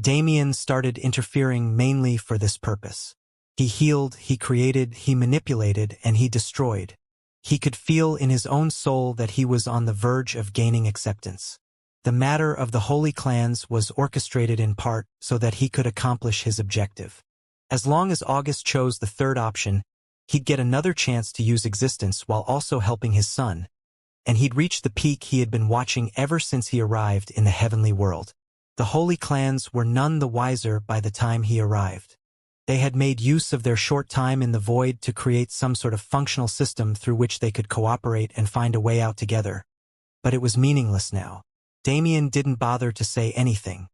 Damien started interfering mainly for this purpose. He healed, he created, he manipulated, and he destroyed. He could feel in his own soul that he was on the verge of gaining acceptance. The matter of the holy clans was orchestrated in part so that he could accomplish his objective. As long as August chose the third option, he'd get another chance to use existence while also helping his son, and he'd reach the peak he had been watching ever since he arrived in the heavenly world. The holy clans were none the wiser by the time he arrived. They had made use of their short time in the void to create some sort of functional system through which they could cooperate and find a way out together. But it was meaningless now. Damien didn't bother to say anything.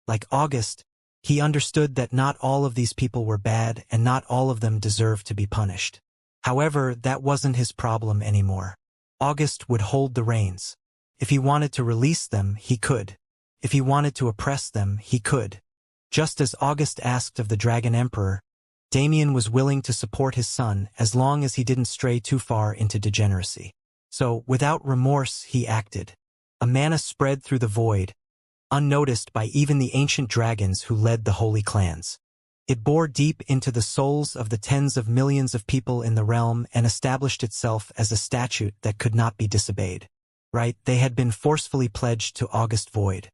Like August, he understood that not all of these people were bad and not all of them deserved to be punished. However, that wasn't his problem anymore. August would hold the reins. If he wanted to release them, he could. If he wanted to oppress them, he could. Just as August asked of the Dragon Emperor, Damien was willing to support his son as long as he didn't stray too far into degeneracy. So, without remorse, he acted. A mana spread through the void, unnoticed by even the ancient dragons who led the holy clans. It bore deep into the souls of the tens of millions of people in the realm and established itself as a statute that could not be disobeyed. Right, they had been forcefully pledged to August Void.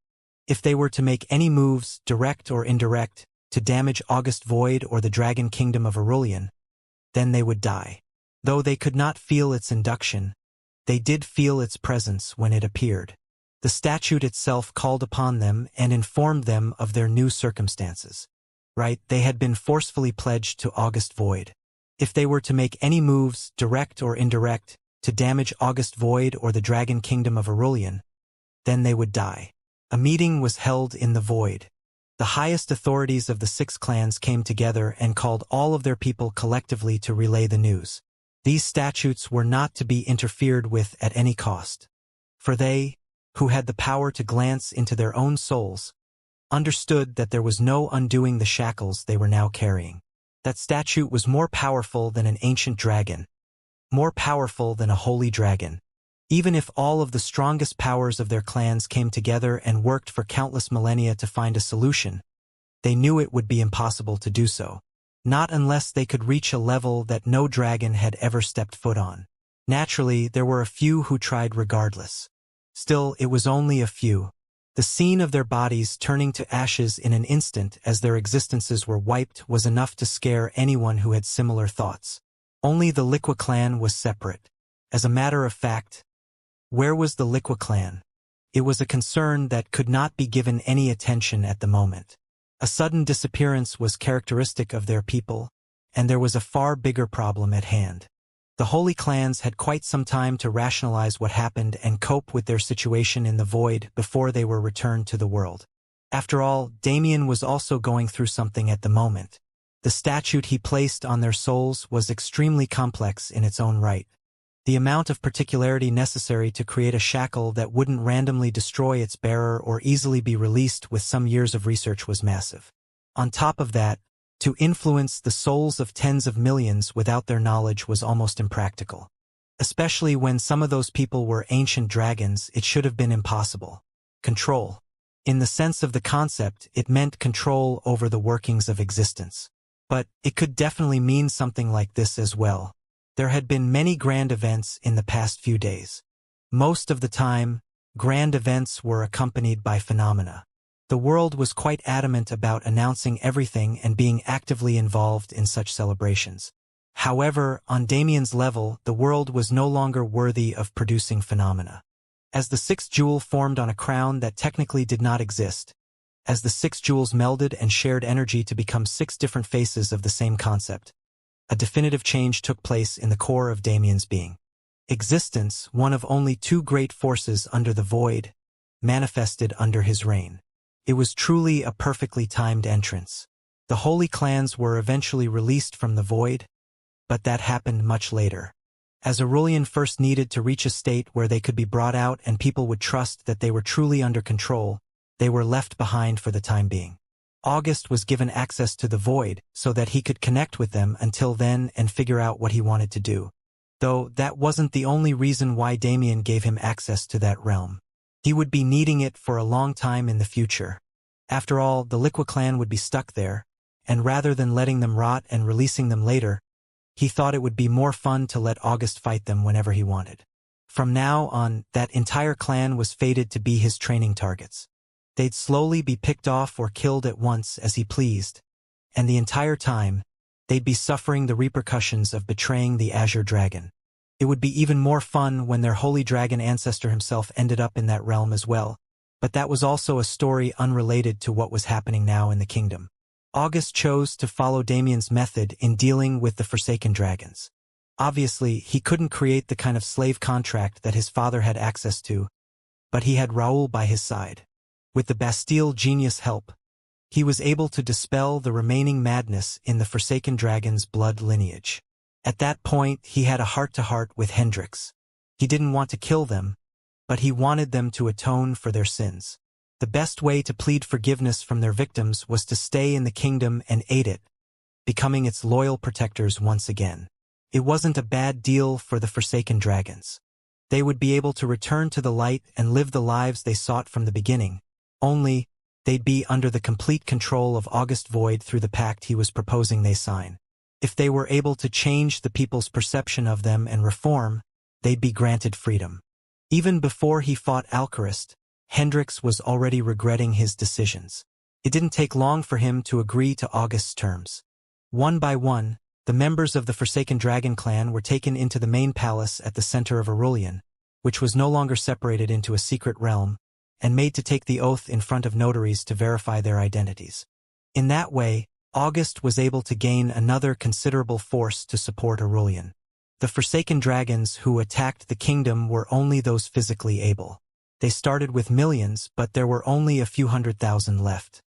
If they were to make any moves, direct or indirect, to damage August Void or the Dragon Kingdom of Aurelian, then they would die. Though they could not feel its induction, they did feel its presence when it appeared. The statute itself called upon them and informed them of their new circumstances. Right, they had been forcefully pledged to August Void. If they were to make any moves, direct or indirect, to damage August Void or the Dragon Kingdom of Aurelian, then they would die. A meeting was held in the void. The highest authorities of the 6 clans came together and called all of their people collectively to relay the news. These statutes were not to be interfered with at any cost. For they, who had the power to glance into their own souls, understood that there was no undoing the shackles they were now carrying. That statute was more powerful than an ancient dragon, more powerful than a holy dragon. Even if all of the strongest powers of their clans came together and worked for countless millennia to find a solution, they knew it would be impossible to do so. Not unless they could reach a level that no dragon had ever stepped foot on. Naturally, there were a few who tried regardless. Still, it was only a few. The scene of their bodies turning to ashes in an instant as their existences were wiped was enough to scare anyone who had similar thoughts. Only the Liqua clan was separate. As a matter of fact, where was the Liqua clan? It was a concern that could not be given any attention at the moment. A sudden disappearance was characteristic of their people, and there was a far bigger problem at hand. The holy clans had quite some time to rationalize what happened and cope with their situation in the void before they were returned to the world. After all, Damien was also going through something at the moment. The statute he placed on their souls was extremely complex in its own right. The amount of particularity necessary to create a shackle that wouldn't randomly destroy its bearer or easily be released with some years of research was massive. On top of that, to influence the souls of tens of millions without their knowledge was almost impractical. Especially when some of those people were ancient dragons, it should have been impossible. Control. In the sense of the concept, it meant control over the workings of existence. But it could definitely mean something like this as well. There had been many grand events in the past few days. Most of the time, grand events were accompanied by phenomena. The world was quite adamant about announcing everything and being actively involved in such celebrations. However, on Damien's level, the world was no longer worthy of producing phenomena. As the sixth jewel formed on a crown that technically did not exist, as the six jewels melded and shared energy to become six different faces of the same concept, a definitive change took place in the core of Damien's being. Existence, one of only two great forces under the void, manifested under his reign. It was truly a perfectly timed entrance. The holy clans were eventually released from the void, but that happened much later. As Aurelian first needed to reach a state where they could be brought out and people would trust that they were truly under control, they were left behind for the time being. August was given access to the void so that he could connect with them until then and figure out what he wanted to do. Though that wasn't the only reason why Damien gave him access to that realm. He would be needing it for a long time in the future. After all, the Liqua clan would be stuck there, and rather than letting them rot and releasing them later, he thought it would be more fun to let August fight them whenever he wanted. From now on, that entire clan was fated to be his training targets. They'd slowly be picked off or killed at once as he pleased, and the entire time, they'd be suffering the repercussions of betraying the Azure Dragon. It would be even more fun when their holy dragon ancestor himself ended up in that realm as well, but that was also a story unrelated to what was happening now in the kingdom. August chose to follow Damien's method in dealing with the Forsaken Dragons. Obviously, he couldn't create the kind of slave contract that his father had access to, but he had Raoul by his side. With the Bastille genius' help, he was able to dispel the remaining madness in the Forsaken Dragon's blood lineage. At that point, he had a heart-to-heart with Hendrix. He didn't want to kill them, but he wanted them to atone for their sins. The best way to plead forgiveness from their victims was to stay in the kingdom and aid it, becoming its loyal protectors once again. It wasn't a bad deal for the Forsaken Dragons. They would be able to return to the light and live the lives they sought from the beginning, only they'd be under the complete control of August Void through the pact he was proposing they sign. If they were able to change the people's perception of them and reform, they'd be granted freedom. Even before he fought Alcarist, Hendrix was already regretting his decisions. It didn't take long for him to agree to August's terms. One by one, the members of the Forsaken Dragon clan were taken into the main palace at the center of Aurelian, which was no longer separated into a secret realm, and made to take the oath in front of notaries to verify their identities. In that way, August was able to gain another considerable force to support Aurelian. The Forsaken Dragons who attacked the kingdom were only those physically able. They started with millions, but there were only a few 100,000 left.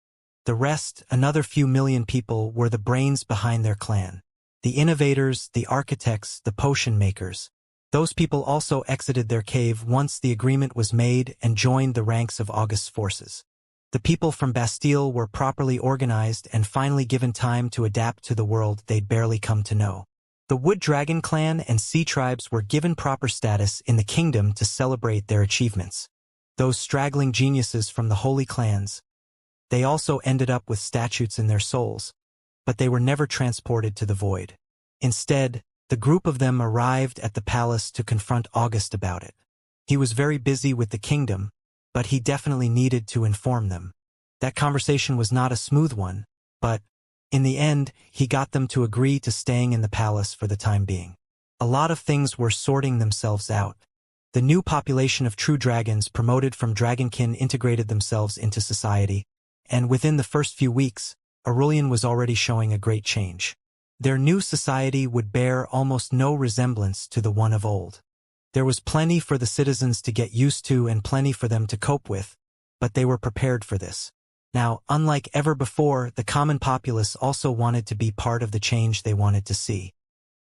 The rest, another few million people, were the brains behind their clan. The innovators, the architects, the potion makers. Those people also exited their cave once the agreement was made and joined the ranks of August's forces. The people from Bastille were properly organized and finally given time to adapt to the world they'd barely come to know. The Wood Dragon clan and Sea Tribes were given proper status in the kingdom to celebrate their achievements. Those straggling geniuses from the holy clans, they also ended up with statutes in their souls, but they were never transported to the void. Instead, the group of them arrived at the palace to confront August about it. He was very busy with the kingdom, but he definitely needed to inform them. That conversation was not a smooth one, but, in the end, he got them to agree to staying in the palace for the time being. A lot of things were sorting themselves out. The new population of true dragons promoted from dragonkin integrated themselves into society, and within the first few weeks, Aurelian was already showing a great change. Their new society would bear almost no resemblance to the one of old. There was plenty for the citizens to get used to and plenty for them to cope with, but they were prepared for this. Now, unlike ever before, the common populace also wanted to be part of the change they wanted to see.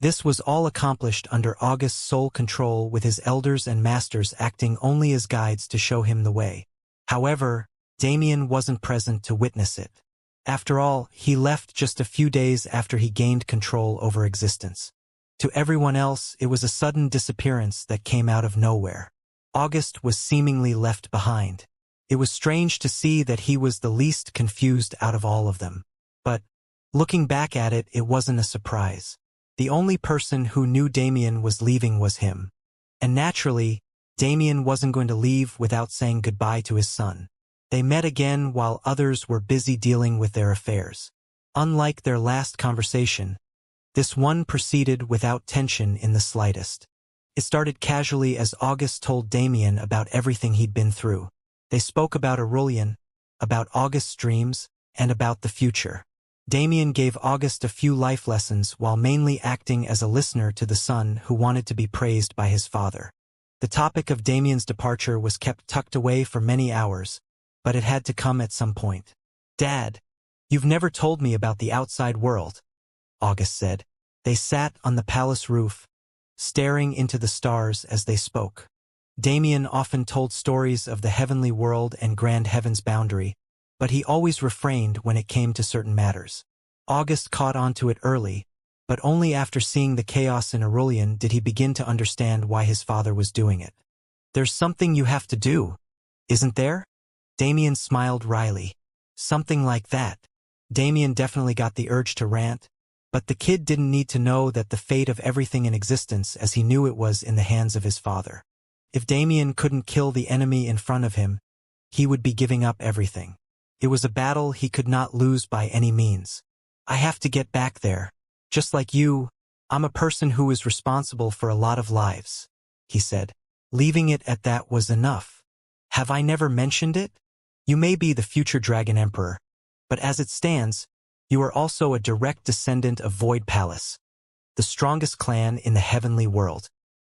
This was all accomplished under August's sole control, with his elders and masters acting only as guides to show him the way. However, Damien wasn't present to witness it. After all, he left just a few days after he gained control over existence. To everyone else, it was a sudden disappearance that came out of nowhere. August was seemingly left behind. It was strange to see that he was the least confused out of all of them. But, looking back at it, it wasn't a surprise. The only person who knew Damien was leaving was him. And naturally, Damien wasn't going to leave without saying goodbye to his son. They met again while others were busy dealing with their affairs. Unlike their last conversation, this one proceeded without tension in the slightest. It started casually as August told Damien about everything he'd been through. They spoke about Aurelian, about August's dreams, and about the future. Damien gave August a few life lessons while mainly acting as a listener to the son who wanted to be praised by his father. The topic of Damien's departure was kept tucked away for many hours, but it had to come at some point. "Dad, you've never told me about the outside world," August said. They sat on the palace roof, staring into the stars as they spoke. Damien often told stories of the heavenly world and grand heaven's boundary, but he always refrained when it came to certain matters. August caught on to it early, but only after seeing the chaos in Aurelian did he begin to understand why his father was doing it. "There's something you have to do, isn't there?" Damien smiled wryly. "Something like that." Damien definitely got the urge to rant, but the kid didn't need to know that the fate of everything in existence, as he knew it was in the hands of his father. If Damien couldn't kill the enemy in front of him, he would be giving up everything. It was a battle he could not lose by any means. "I have to get back there. Just like you, I'm a person who is responsible for a lot of lives," he said. Leaving it at that was enough. "Have I never mentioned it? You may be the future Dragon Emperor, but as it stands, you are also a direct descendant of Void Palace, the strongest clan in the heavenly world."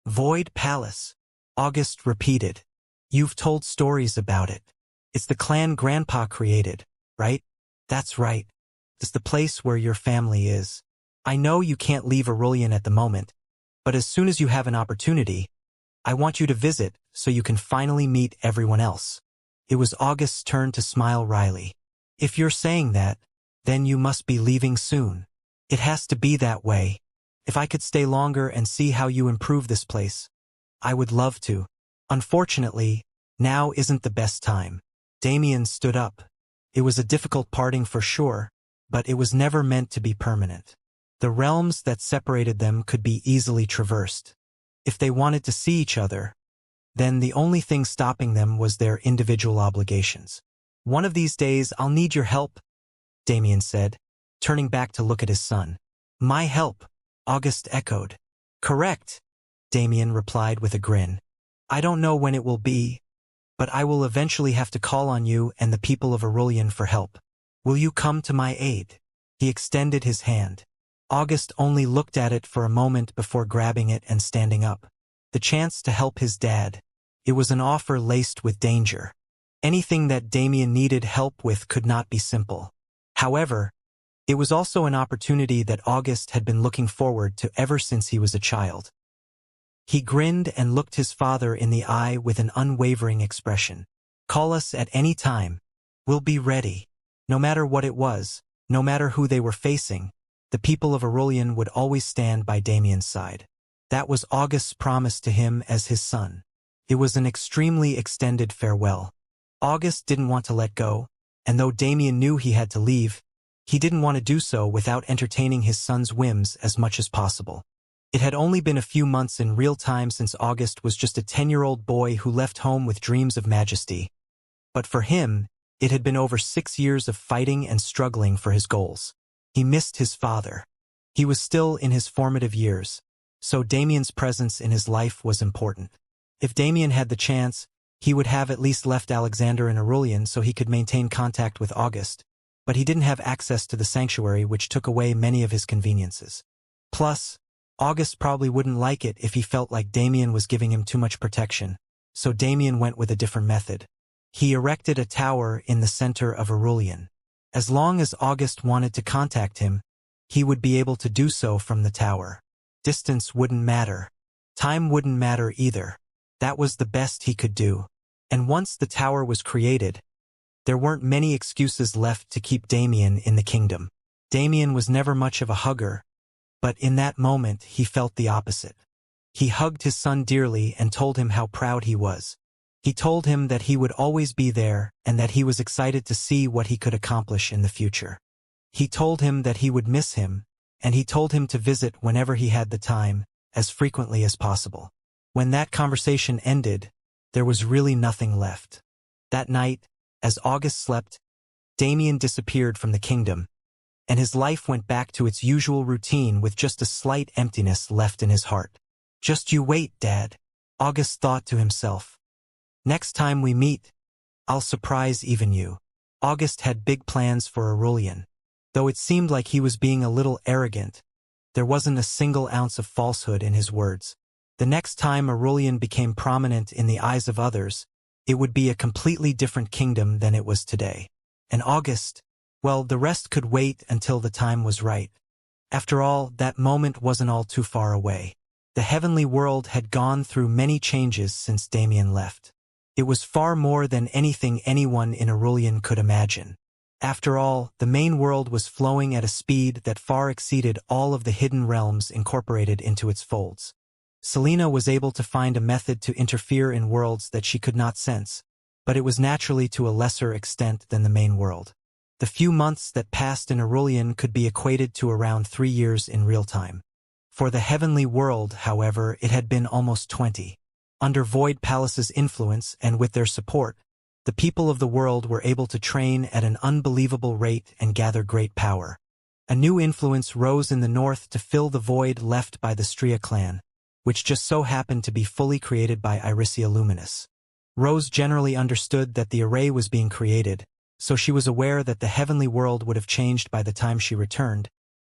"Void Palace," August repeated. "You've told stories about it. It's the clan Grandpa created, right?" "That's right. It's the place where your family is. I know you can't leave Aurelian at the moment, but as soon as you have an opportunity, I want you to visit so you can finally meet everyone else." It was August's turn to smile wryly. "If you're saying that, then you must be leaving soon." "It has to be that way. If I could stay longer and see how you improve this place, I would love to. Unfortunately, now isn't the best time." Damien stood up. It was a difficult parting for sure, but it was never meant to be permanent. The realms that separated them could be easily traversed. If they wanted to see each other, then the only thing stopping them was their individual obligations. "One of these days I'll need your help," Damien said, turning back to look at his son. "My help," August echoed. "Correct," Damien replied with a grin. "I don't know when it will be, but I will eventually have to call on you and the people of Aurelian for help. Will you come to my aid?" He extended his hand. August only looked at it for a moment before grabbing it and standing up. The chance to help his dad. It was an offer laced with danger. Anything that Damien needed help with could not be simple. However, it was also an opportunity that August had been looking forward to ever since he was a child. He grinned and looked his father in the eye with an unwavering expression. "Call us at any time. We'll be ready." No matter what it was, no matter who they were facing, the people of Aurelian would always stand by Damien's side. That was August's promise to him as his son. It was an extremely extended farewell. August didn't want to let go, and though Damien knew he had to leave, he didn't want to do so without entertaining his son's whims as much as possible. It had only been a few months in real time since August was just a 10-year-old boy who left home with dreams of majesty. But for him, it had been over 6 years of fighting and struggling for his goals. He missed his father. He was still in his formative years, so Damien's presence in his life was important. If Damien had the chance, he would have at least left Alexander in Aurelian so he could maintain contact with August, but he didn't have access to the sanctuary, which took away many of his conveniences. Plus, August probably wouldn't like it if he felt like Damien was giving him too much protection, so Damien went with a different method. He erected a tower in the center of Aurelian. As long as August wanted to contact him, he would be able to do so from the tower. Distance wouldn't matter. Time wouldn't matter either. That was the best he could do. And once the tower was created, there weren't many excuses left to keep Damien in the kingdom. Damien was never much of a hugger, but in that moment he felt the opposite. He hugged his son dearly and told him how proud he was. He told him that he would always be there and that he was excited to see what he could accomplish in the future. He told him that he would miss him, and he told him to visit whenever he had the time, as frequently as possible. When that conversation ended, there was really nothing left. That night, as August slept, Damien disappeared from the kingdom, and his life went back to its usual routine with just a slight emptiness left in his heart. "Just you wait, Dad," August thought to himself. "Next time we meet, I'll surprise even you." August had big plans for Aurelian. Though it seemed like he was being a little arrogant, there wasn't a single ounce of falsehood in his words. The next time Aurelian became prominent in the eyes of others, it would be a completely different kingdom than it was today. And August, well, the rest could wait until the time was right. After all, that moment wasn't all too far away. The heavenly world had gone through many changes since Damien left. It was far more than anything anyone in Aurelian could imagine. After all, the main world was flowing at a speed that far exceeded all of the hidden realms incorporated into its folds. Selena was able to find a method to interfere in worlds that she could not sense, but it was naturally to a lesser extent than the main world. The few months that passed in Aurelian could be equated to around 3 years in real time. For the heavenly world, however, it had been almost 20. Under Void Palace's influence and with their support, the people of the world were able to train at an unbelievable rate and gather great power. A new influence rose in the north to fill the void left by the Stria clan, which just so happened to be fully created by Irisia Luminous. Rose generally understood that the array was being created, so she was aware that the heavenly world would have changed by the time she returned,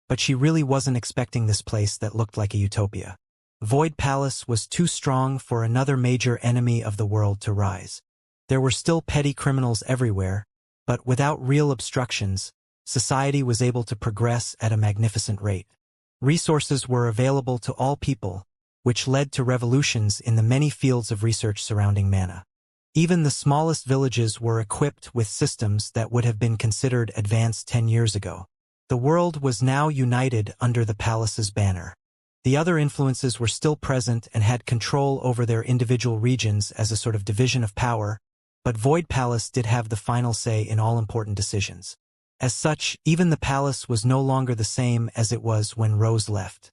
but she really wasn't expecting this place that looked like a utopia. Void Palace was too strong for another major enemy of the world to rise. There were still petty criminals everywhere, but without real obstructions, society was able to progress at a magnificent rate. Resources were available to all people, which led to revolutions in the many fields of research surrounding mana. Even the smallest villages were equipped with systems that would have been considered advanced 10 years ago. The world was now united under the palace's banner. The other influences were still present and had control over their individual regions as a sort of division of power, but Void Palace did have the final say in all important decisions. As such, even the palace was no longer the same as it was when Rose left.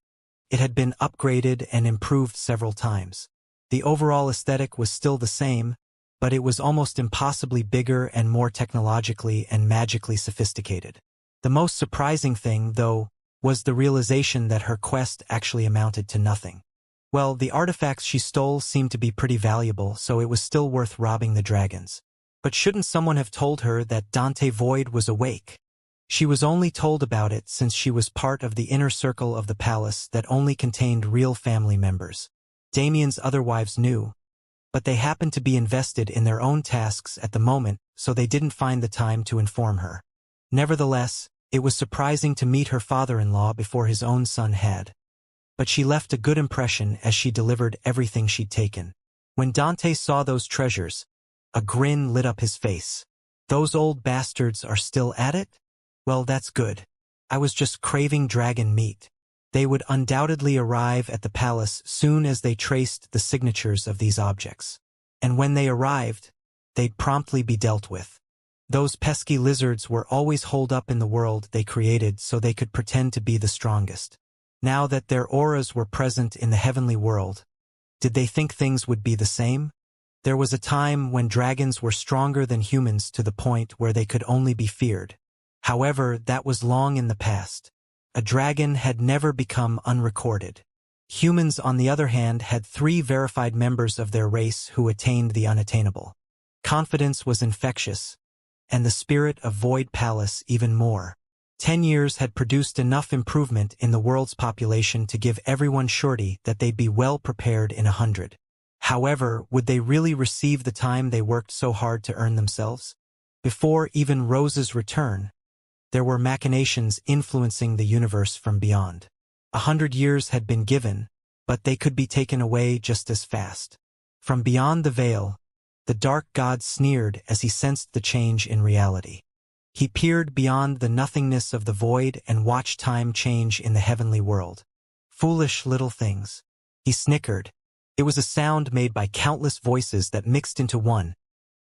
It had been upgraded and improved several times. The overall aesthetic was still the same, but it was almost impossibly bigger and more technologically and magically sophisticated. The most surprising thing, though, was the realization that her quest actually amounted to nothing. Well, the artifacts she stole seemed to be pretty valuable, so it was still worth robbing the dragons. But shouldn't someone have told her that Dante Void was awake? She was only told about it since she was part of the inner circle of the palace that only contained real family members. Damien's other wives knew, but they happened to be invested in their own tasks at the moment, so they didn't find the time to inform her. Nevertheless, it was surprising to meet her father-in-law before his own son had. But she left a good impression as she delivered everything she'd taken. When Dante saw those treasures, a grin lit up his face. "Those old bastards are still at it? Well, that's good. I was just craving dragon meat." They would undoubtedly arrive at the palace soon as they traced the signatures of these objects. And when they arrived, they'd promptly be dealt with. Those pesky lizards were always holed up in the world they created so they could pretend to be the strongest. Now that their auras were present in the heavenly world, did they think things would be the same? There was a time when dragons were stronger than humans to the point where they could only be feared. However, that was long in the past. A dragon had never become unrecorded. Humans, on the other hand, had 3 verified members of their race who attained the unattainable. Confidence was infectious, and the spirit of Void Palace even more. 10 years had produced enough improvement in the world's population to give everyone surety that they'd be well prepared in 100. However, would they really receive the time they worked so hard to earn themselves? Before even Rose's return, there were machinations influencing the universe from beyond. 100 years had been given, but they could be taken away just as fast. From beyond the veil, the dark god sneered as he sensed the change in reality. He peered beyond the nothingness of the void and watched time change in the heavenly world. Foolish little things. He snickered. It was a sound made by countless voices that mixed into one,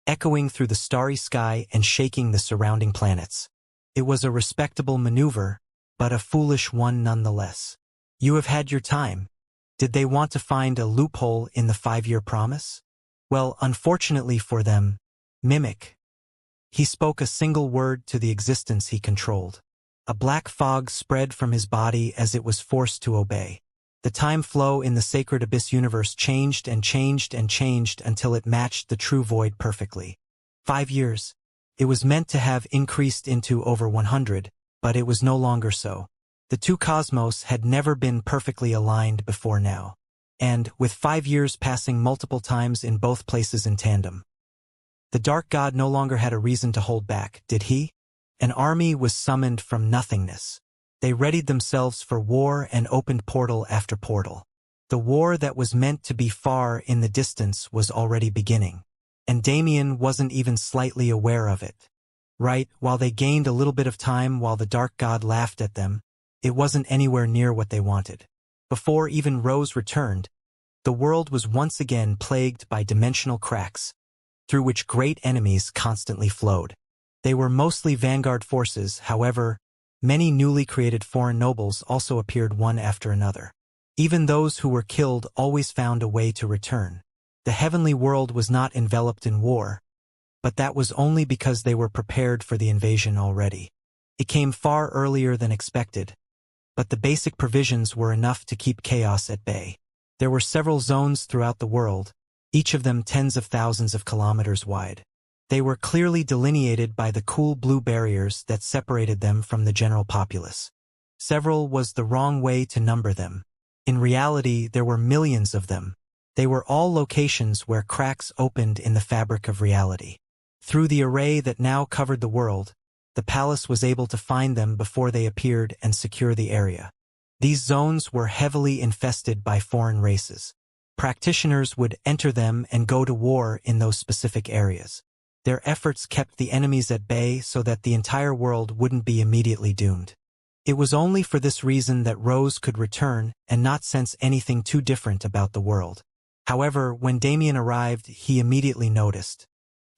echoing through the starry sky and shaking the surrounding planets. It was a respectable maneuver, but a foolish one nonetheless. You have had your time. Did they want to find a loophole in the 5-year promise? Well, unfortunately for them, mimic. He spoke a single word to the existence he controlled. A black fog spread from his body as it was forced to obey. The time flow in the sacred abyss universe changed and changed and changed until it matched the true void perfectly. 5 years. It was meant to have increased into over 100, but it was no longer so. The two cosmos had never been perfectly aligned before now. And, with 5 years passing multiple times in both places in tandem, the dark god no longer had a reason to hold back, did he? An army was summoned from nothingness. They readied themselves for war and opened portal after portal. The war that was meant to be far in the distance was already beginning. And Damien wasn't even slightly aware of it. Right, while they gained a little bit of time while the dark god laughed at them, it wasn't anywhere near what they wanted. Before even Rose returned, the world was once again plagued by dimensional cracks, through which great enemies constantly flowed. They were mostly vanguard forces, however, many newly created foreign nobles also appeared one after another. Even those who were killed always found a way to return. The heavenly world was not enveloped in war, but that was only because they were prepared for the invasion already. It came far earlier than expected, but the basic provisions were enough to keep chaos at bay. There were several zones throughout the world, each of them tens of thousands of kilometers wide. They were clearly delineated by the cool blue barriers that separated them from the general populace. Several was the wrong way to number them. In reality, there were millions of them. They were all locations where cracks opened in the fabric of reality. Through the array that now covered the world, the palace was able to find them before they appeared and secure the area. These zones were heavily infested by foreign races. Practitioners would enter them and go to war in those specific areas. Their efforts kept the enemies at bay so that the entire world wouldn't be immediately doomed. It was only for this reason that Rose could return and not sense anything too different about the world. However, when Damien arrived, he immediately noticed.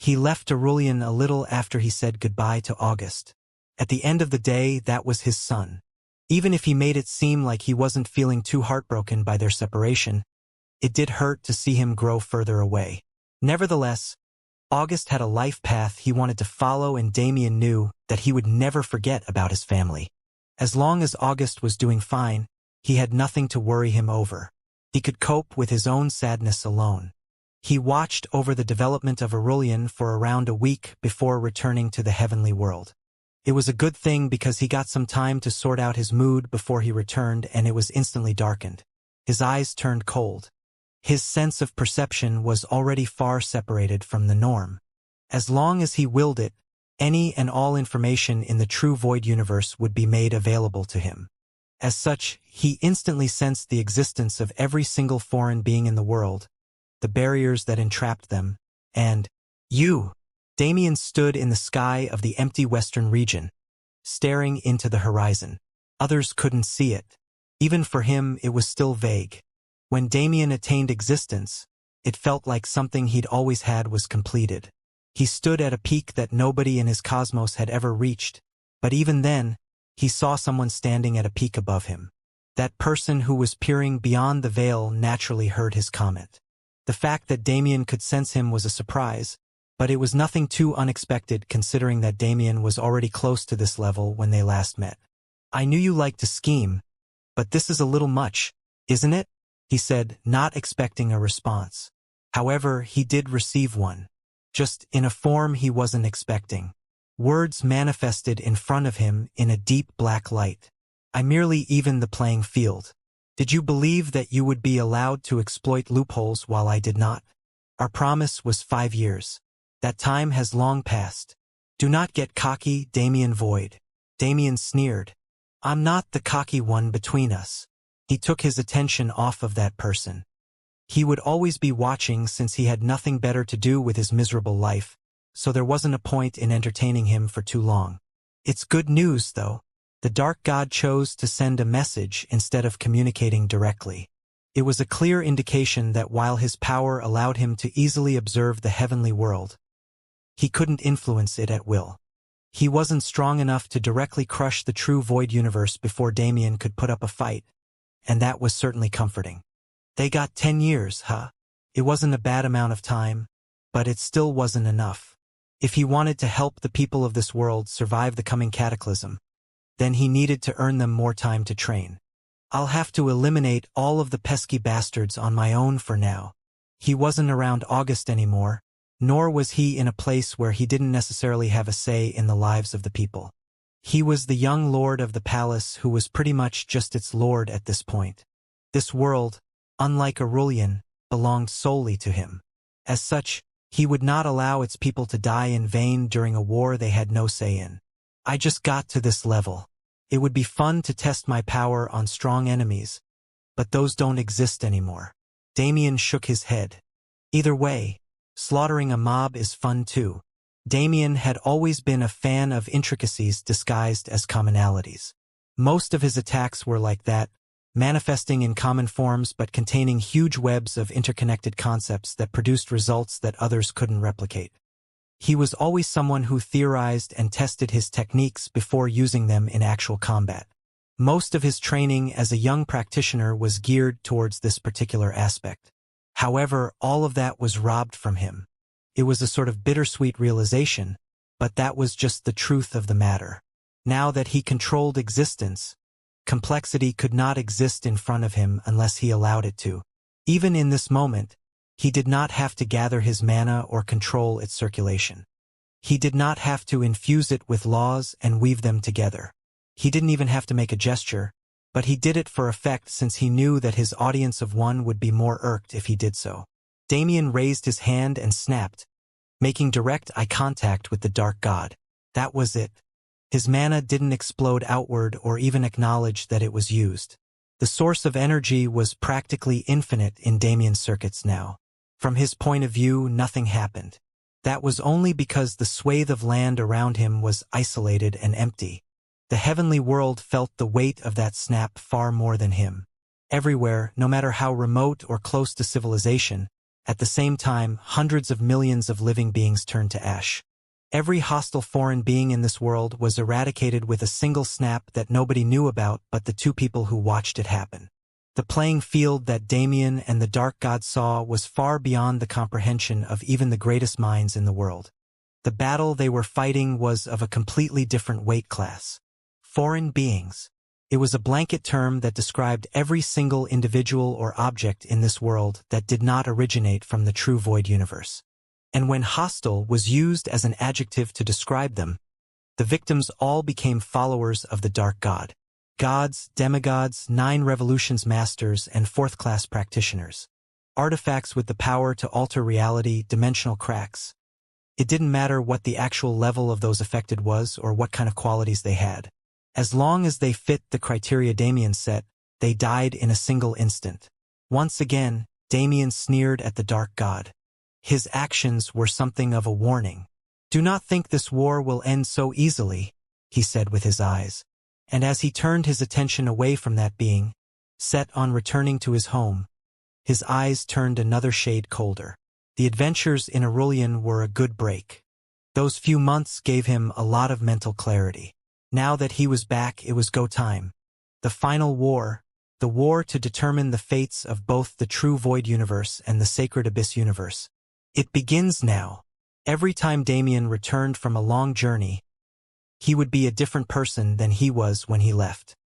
He left Aurelian a little after he said goodbye to August. At the end of the day, that was his son. Even if he made it seem like he wasn't feeling too heartbroken by their separation, it did hurt to see him grow further away. Nevertheless, August had a life path he wanted to follow, and Damien knew that he would never forget about his family. As long as August was doing fine, he had nothing to worry him over. He could cope with his own sadness alone. He watched over the development of Aurelian for around a week before returning to the heavenly world. It was a good thing because he got some time to sort out his mood before he returned, and it was instantly darkened. His eyes turned cold. His sense of perception was already far separated from the norm. As long as he willed it, any and all information in the true void universe would be made available to him. As such, he instantly sensed the existence of every single foreign being in the world, the barriers that entrapped them, and you. Damien stood in the sky of the empty western region, staring into the horizon. Others couldn't see it. Even for him, it was still vague. When Damien attained existence, it felt like something he'd always had was completed. He stood at a peak that nobody in his cosmos had ever reached, but even then, he saw someone standing at a peak above him. That person who was peering beyond the veil naturally heard his comment. The fact that Damien could sense him was a surprise, but it was nothing too unexpected considering that Damien was already close to this level when they last met. "I knew you liked to scheme, but this is a little much, isn't it?" he said, not expecting a response. However, he did receive one, just in a form he wasn't expecting. Words manifested in front of him in a deep black light. "I merely evened the playing field." Did you believe that you would be allowed to exploit loopholes while I did not? Our promise was 5 years. That time has long passed. Do not get cocky, Damien Void. Damien sneered. I'm not the cocky one between us. He took his attention off of that person. He would always be watching since he had nothing better to do with his miserable life, so there wasn't a point in entertaining him for too long. It's good news, though. The Dark God chose to send a message instead of communicating directly. It was a clear indication that while his power allowed him to easily observe the heavenly world, he couldn't influence it at will. He wasn't strong enough to directly crush the true Void universe before Damien could put up a fight, and that was certainly comforting. They got 10 years, huh? It wasn't a bad amount of time, but it still wasn't enough. If he wanted to help the people of this world survive the coming cataclysm, then he needed to earn them more time to train. I'll have to eliminate all of the pesky bastards on my own for now. He wasn't around August anymore, nor was he in a place where he didn't necessarily have a say in the lives of the people. He was the young lord of the palace who was pretty much just its lord at this point. This world, unlike Aurelian, belonged solely to him. As such, he would not allow its people to die in vain during a war they had no say in. I just got to this level. It would be fun to test my power on strong enemies, but those don't exist anymore. Damien shook his head. Either way, slaughtering a mob is fun too. Damien had always been a fan of intricacies disguised as commonalities. Most of his attacks were like that, manifesting in common forms but containing huge webs of interconnected concepts that produced results that others couldn't replicate. He was always someone who theorized and tested his techniques before using them in actual combat. Most of his training as a young practitioner was geared towards this particular aspect. However, all of that was robbed from him. It was a sort of bittersweet realization, but that was just the truth of the matter. Now that he controlled existence, complexity could not exist in front of him unless he allowed it to. Even in this moment, he did not have to gather his mana or control its circulation. He did not have to infuse it with laws and weave them together. He didn't even have to make a gesture, but he did it for effect since he knew that his audience of one would be more irked if he did so. Damien raised his hand and snapped, making direct eye contact with the Dark God. That was it. His mana didn't explode outward or even acknowledge that it was used. The source of energy was practically infinite in Damien's circuits now. From his point of view, nothing happened. That was only because the swathe of land around him was isolated and empty. The heavenly world felt the weight of that snap far more than him. Everywhere, no matter how remote or close to civilization, at the same time, hundreds of millions of living beings turned to ash. Every hostile foreign being in this world was eradicated with a single snap that nobody knew about but the two people who watched it happen. The playing field that Damien and the Dark God saw was far beyond the comprehension of even the greatest minds in the world. The battle they were fighting was of a completely different weight class. Foreign beings. It was a blanket term that described every single individual or object in this world that did not originate from the true Void universe. And when hostile was used as an adjective to describe them, the victims all became followers of the Dark God. Gods, demigods, 9 revolutions masters, and 4th-class practitioners. Artifacts with the power to alter reality, dimensional cracks. It didn't matter what the actual level of those affected was or what kind of qualities they had. As long as they fit the criteria Damien set, they died in a single instant. Once again, Damien sneered at the Dark God. His actions were something of a warning. "Do not think this war will end so easily," he said with his eyes. And as he turned his attention away from that being, set on returning to his home, his eyes turned another shade colder. The adventures in Aurelian were a good break. Those few months gave him a lot of mental clarity. Now that he was back, it was go time. The final war, the war to determine the fates of both the true Void universe and the sacred Abyss universe. It begins now. Every time Damien returned from a long journey, he would be a different person than he was when he left.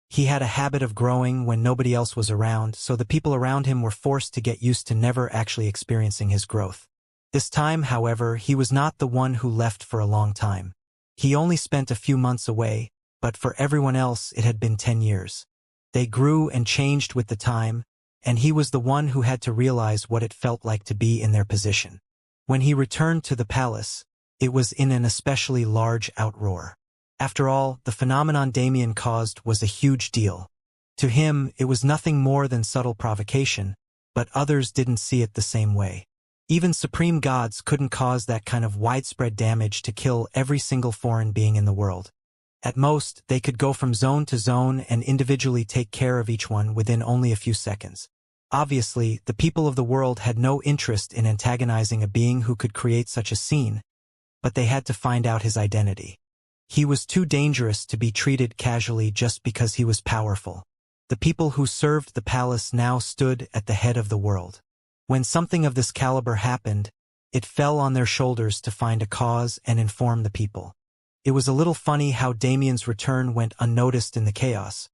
He had a habit of growing when nobody else was around, so the people around him were forced to get used to never actually experiencing his growth. This time, however, he was not the one who left for a long time. He only spent a few months away, but for everyone else it had been 10 years. They grew and changed with the time, and he was the one who had to realize what it felt like to be in their position. When he returned to the palace, it was in an especially large outroar. After all, the phenomenon Damien caused was a huge deal. To him, it was nothing more than subtle provocation, but others didn't see it the same way. Even supreme gods couldn't cause that kind of widespread damage to kill every single foreign being in the world. At most, they could go from zone to zone and individually take care of each one within only a few seconds. Obviously, the people of the world had no interest in antagonizing a being who could create such a scene, but they had to find out his identity. He was too dangerous to be treated casually just because he was powerful. The people who served the palace now stood at the head of the world. When something of this caliber happened, it fell on their shoulders to find a cause and inform the people. It was a little funny how Damien's return went unnoticed in the chaos,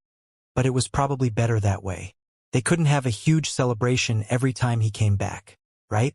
but it was probably better that way. They couldn't have a huge celebration every time he came back, right?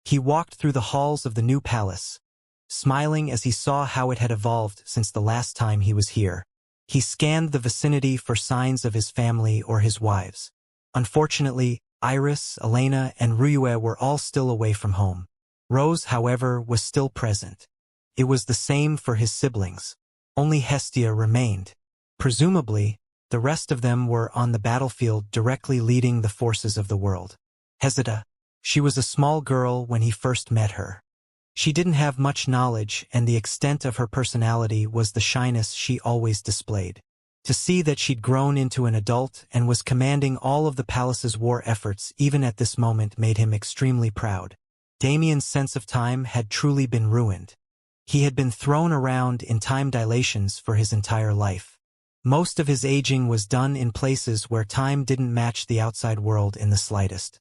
He walked through the halls of the new palace, smiling as he saw how it had evolved since the last time he was here. He scanned the vicinity for signs of his family or his wives. Unfortunately, Iris, Elena, and Ruyue were all still away from home. Rose, however, was still present. It was the same for his siblings. Only Hestia remained. Presumably, the rest of them were on the battlefield directly leading the forces of the world. Hesita. She was a small girl when he first met her. She didn't have much knowledge, and the extent of her personality was the shyness she always displayed. To see that she'd grown into an adult and was commanding all of the palace's war efforts even at this moment made him extremely proud. Damien's sense of time had truly been ruined. He had been thrown around in time dilations for his entire life. Most of his aging was done in places where time didn't match the outside world in the slightest.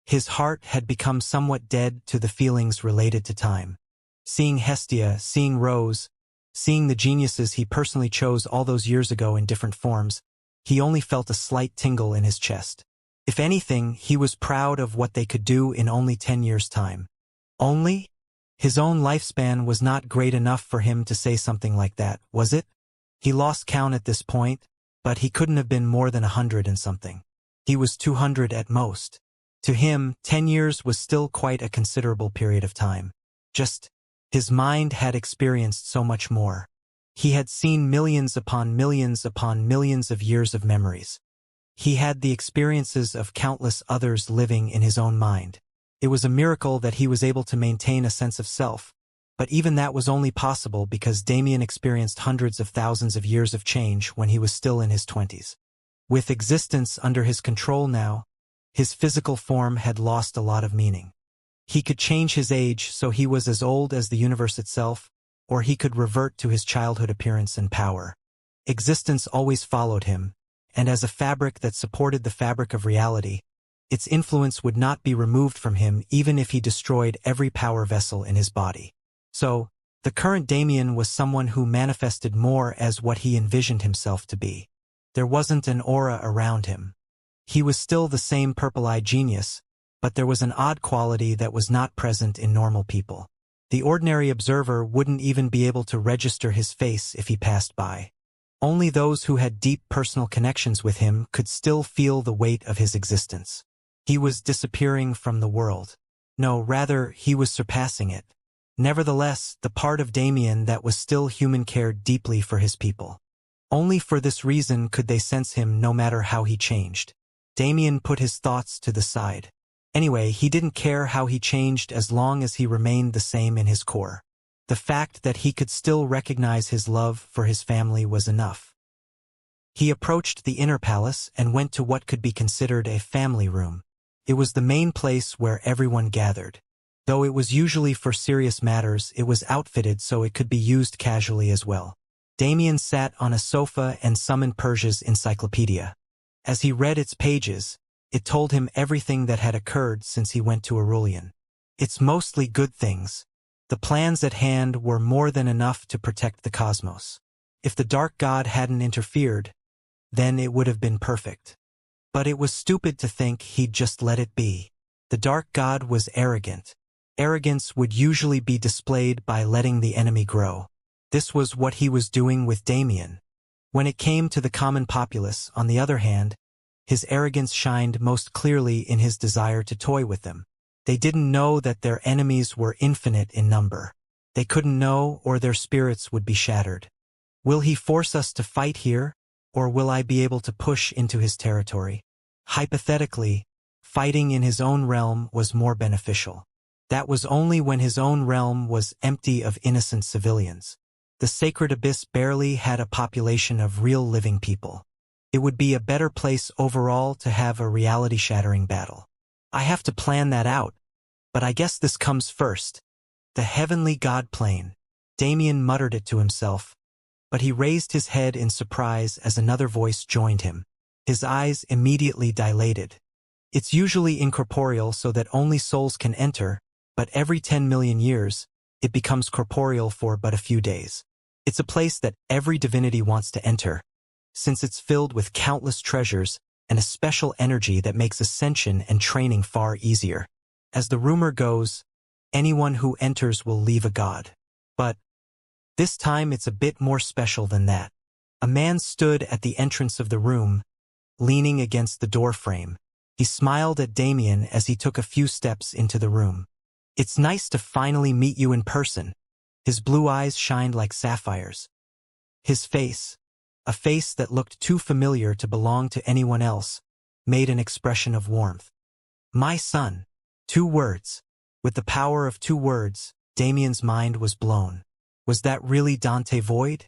His heart had become somewhat dead to the feelings related to time. Seeing Hestia, seeing Rose, seeing the geniuses he personally chose all those years ago in different forms, he only felt a slight tingle in his chest. If anything, he was proud of what they could do in only 10 years' time. Only? His own lifespan was not great enough for him to say something like that, was it? He lost count at this point, but he couldn't have been more than 100 and something. He was 200 at most. To him, 10 years was still quite a considerable period of time. His mind had experienced so much more. He had seen millions upon millions of years of memories. He had the experiences of countless others living in his own mind. It was a miracle that he was able to maintain a sense of self, but even that was only possible because Damien experienced hundreds of thousands of years of change when he was still in his 20s. With existence under his control now, his physical form had lost a lot of meaning. He could change his age so he was as old as the universe itself, or he could revert to his childhood appearance and power. Existence always followed him, and as a fabric that supported the fabric of reality, its influence would not be removed from him even if he destroyed every power vessel in his body. So, the current Damien was someone who manifested more as what he envisioned himself to be. There wasn't an aura around him. He was still the same purple-eyed genius, but there was an odd quality that was not present in normal people. The ordinary observer wouldn't even be able to register his face if he passed by. Only those who had deep personal connections with him could still feel the weight of his existence. He was disappearing from the world. No, rather, he was surpassing it. Nevertheless, the part of Damien that was still human cared deeply for his people. Only for this reason could they sense him no matter how he changed. Damien put his thoughts to the side. Anyway, he didn't care how he changed as long as he remained the same in his core. The fact that he could still recognize his love for his family was enough. He approached the inner palace and went to what could be considered a family room. It was the main place where everyone gathered. Though it was usually for serious matters, it was outfitted so it could be used casually as well. Damien sat on a sofa and summoned Persia's encyclopedia. As he read its pages, it told him everything that had occurred since he went to Aurelian. It's mostly good things. The plans at hand were more than enough to protect the cosmos. If the Dark God hadn't interfered, then it would have been perfect. But it was stupid to think he'd just let it be. The Dark God was arrogant. Arrogance would usually be displayed by letting the enemy grow. This was what he was doing with Damien. When it came to the common populace, on the other hand, his arrogance shined most clearly in his desire to toy with them. They didn't know that their enemies were infinite in number. They couldn't know, or their spirits would be shattered. Will he force us to fight here, or will I be able to push into his territory? Hypothetically, fighting in his own realm was more beneficial. That was only when his own realm was empty of innocent civilians. The sacred abyss barely had a population of real living people. It would be a better place overall to have a reality-shattering battle. I have to plan that out, but I guess this comes first. The heavenly god plane. Damien muttered it to himself, but he raised his head in surprise as another voice joined him. His eyes immediately dilated. It's usually incorporeal so that only souls can enter, but every 10 million years, it becomes corporeal for but a few days. It's a place that every divinity wants to enter, since it's filled with countless treasures and a special energy that makes ascension and training far easier. As the rumor goes, anyone who enters will leave a god. But this time it's a bit more special than that. A man stood at the entrance of the room, leaning against the doorframe. He smiled at Damien as he took a few steps into the room. It's nice to finally meet you in person. His blue eyes shined like sapphires. His face, a face that looked too familiar to belong to anyone else, made an expression of warmth. My son. 2 words. With the power of 2 words, Damien's mind was blown. Was that really Dante Void?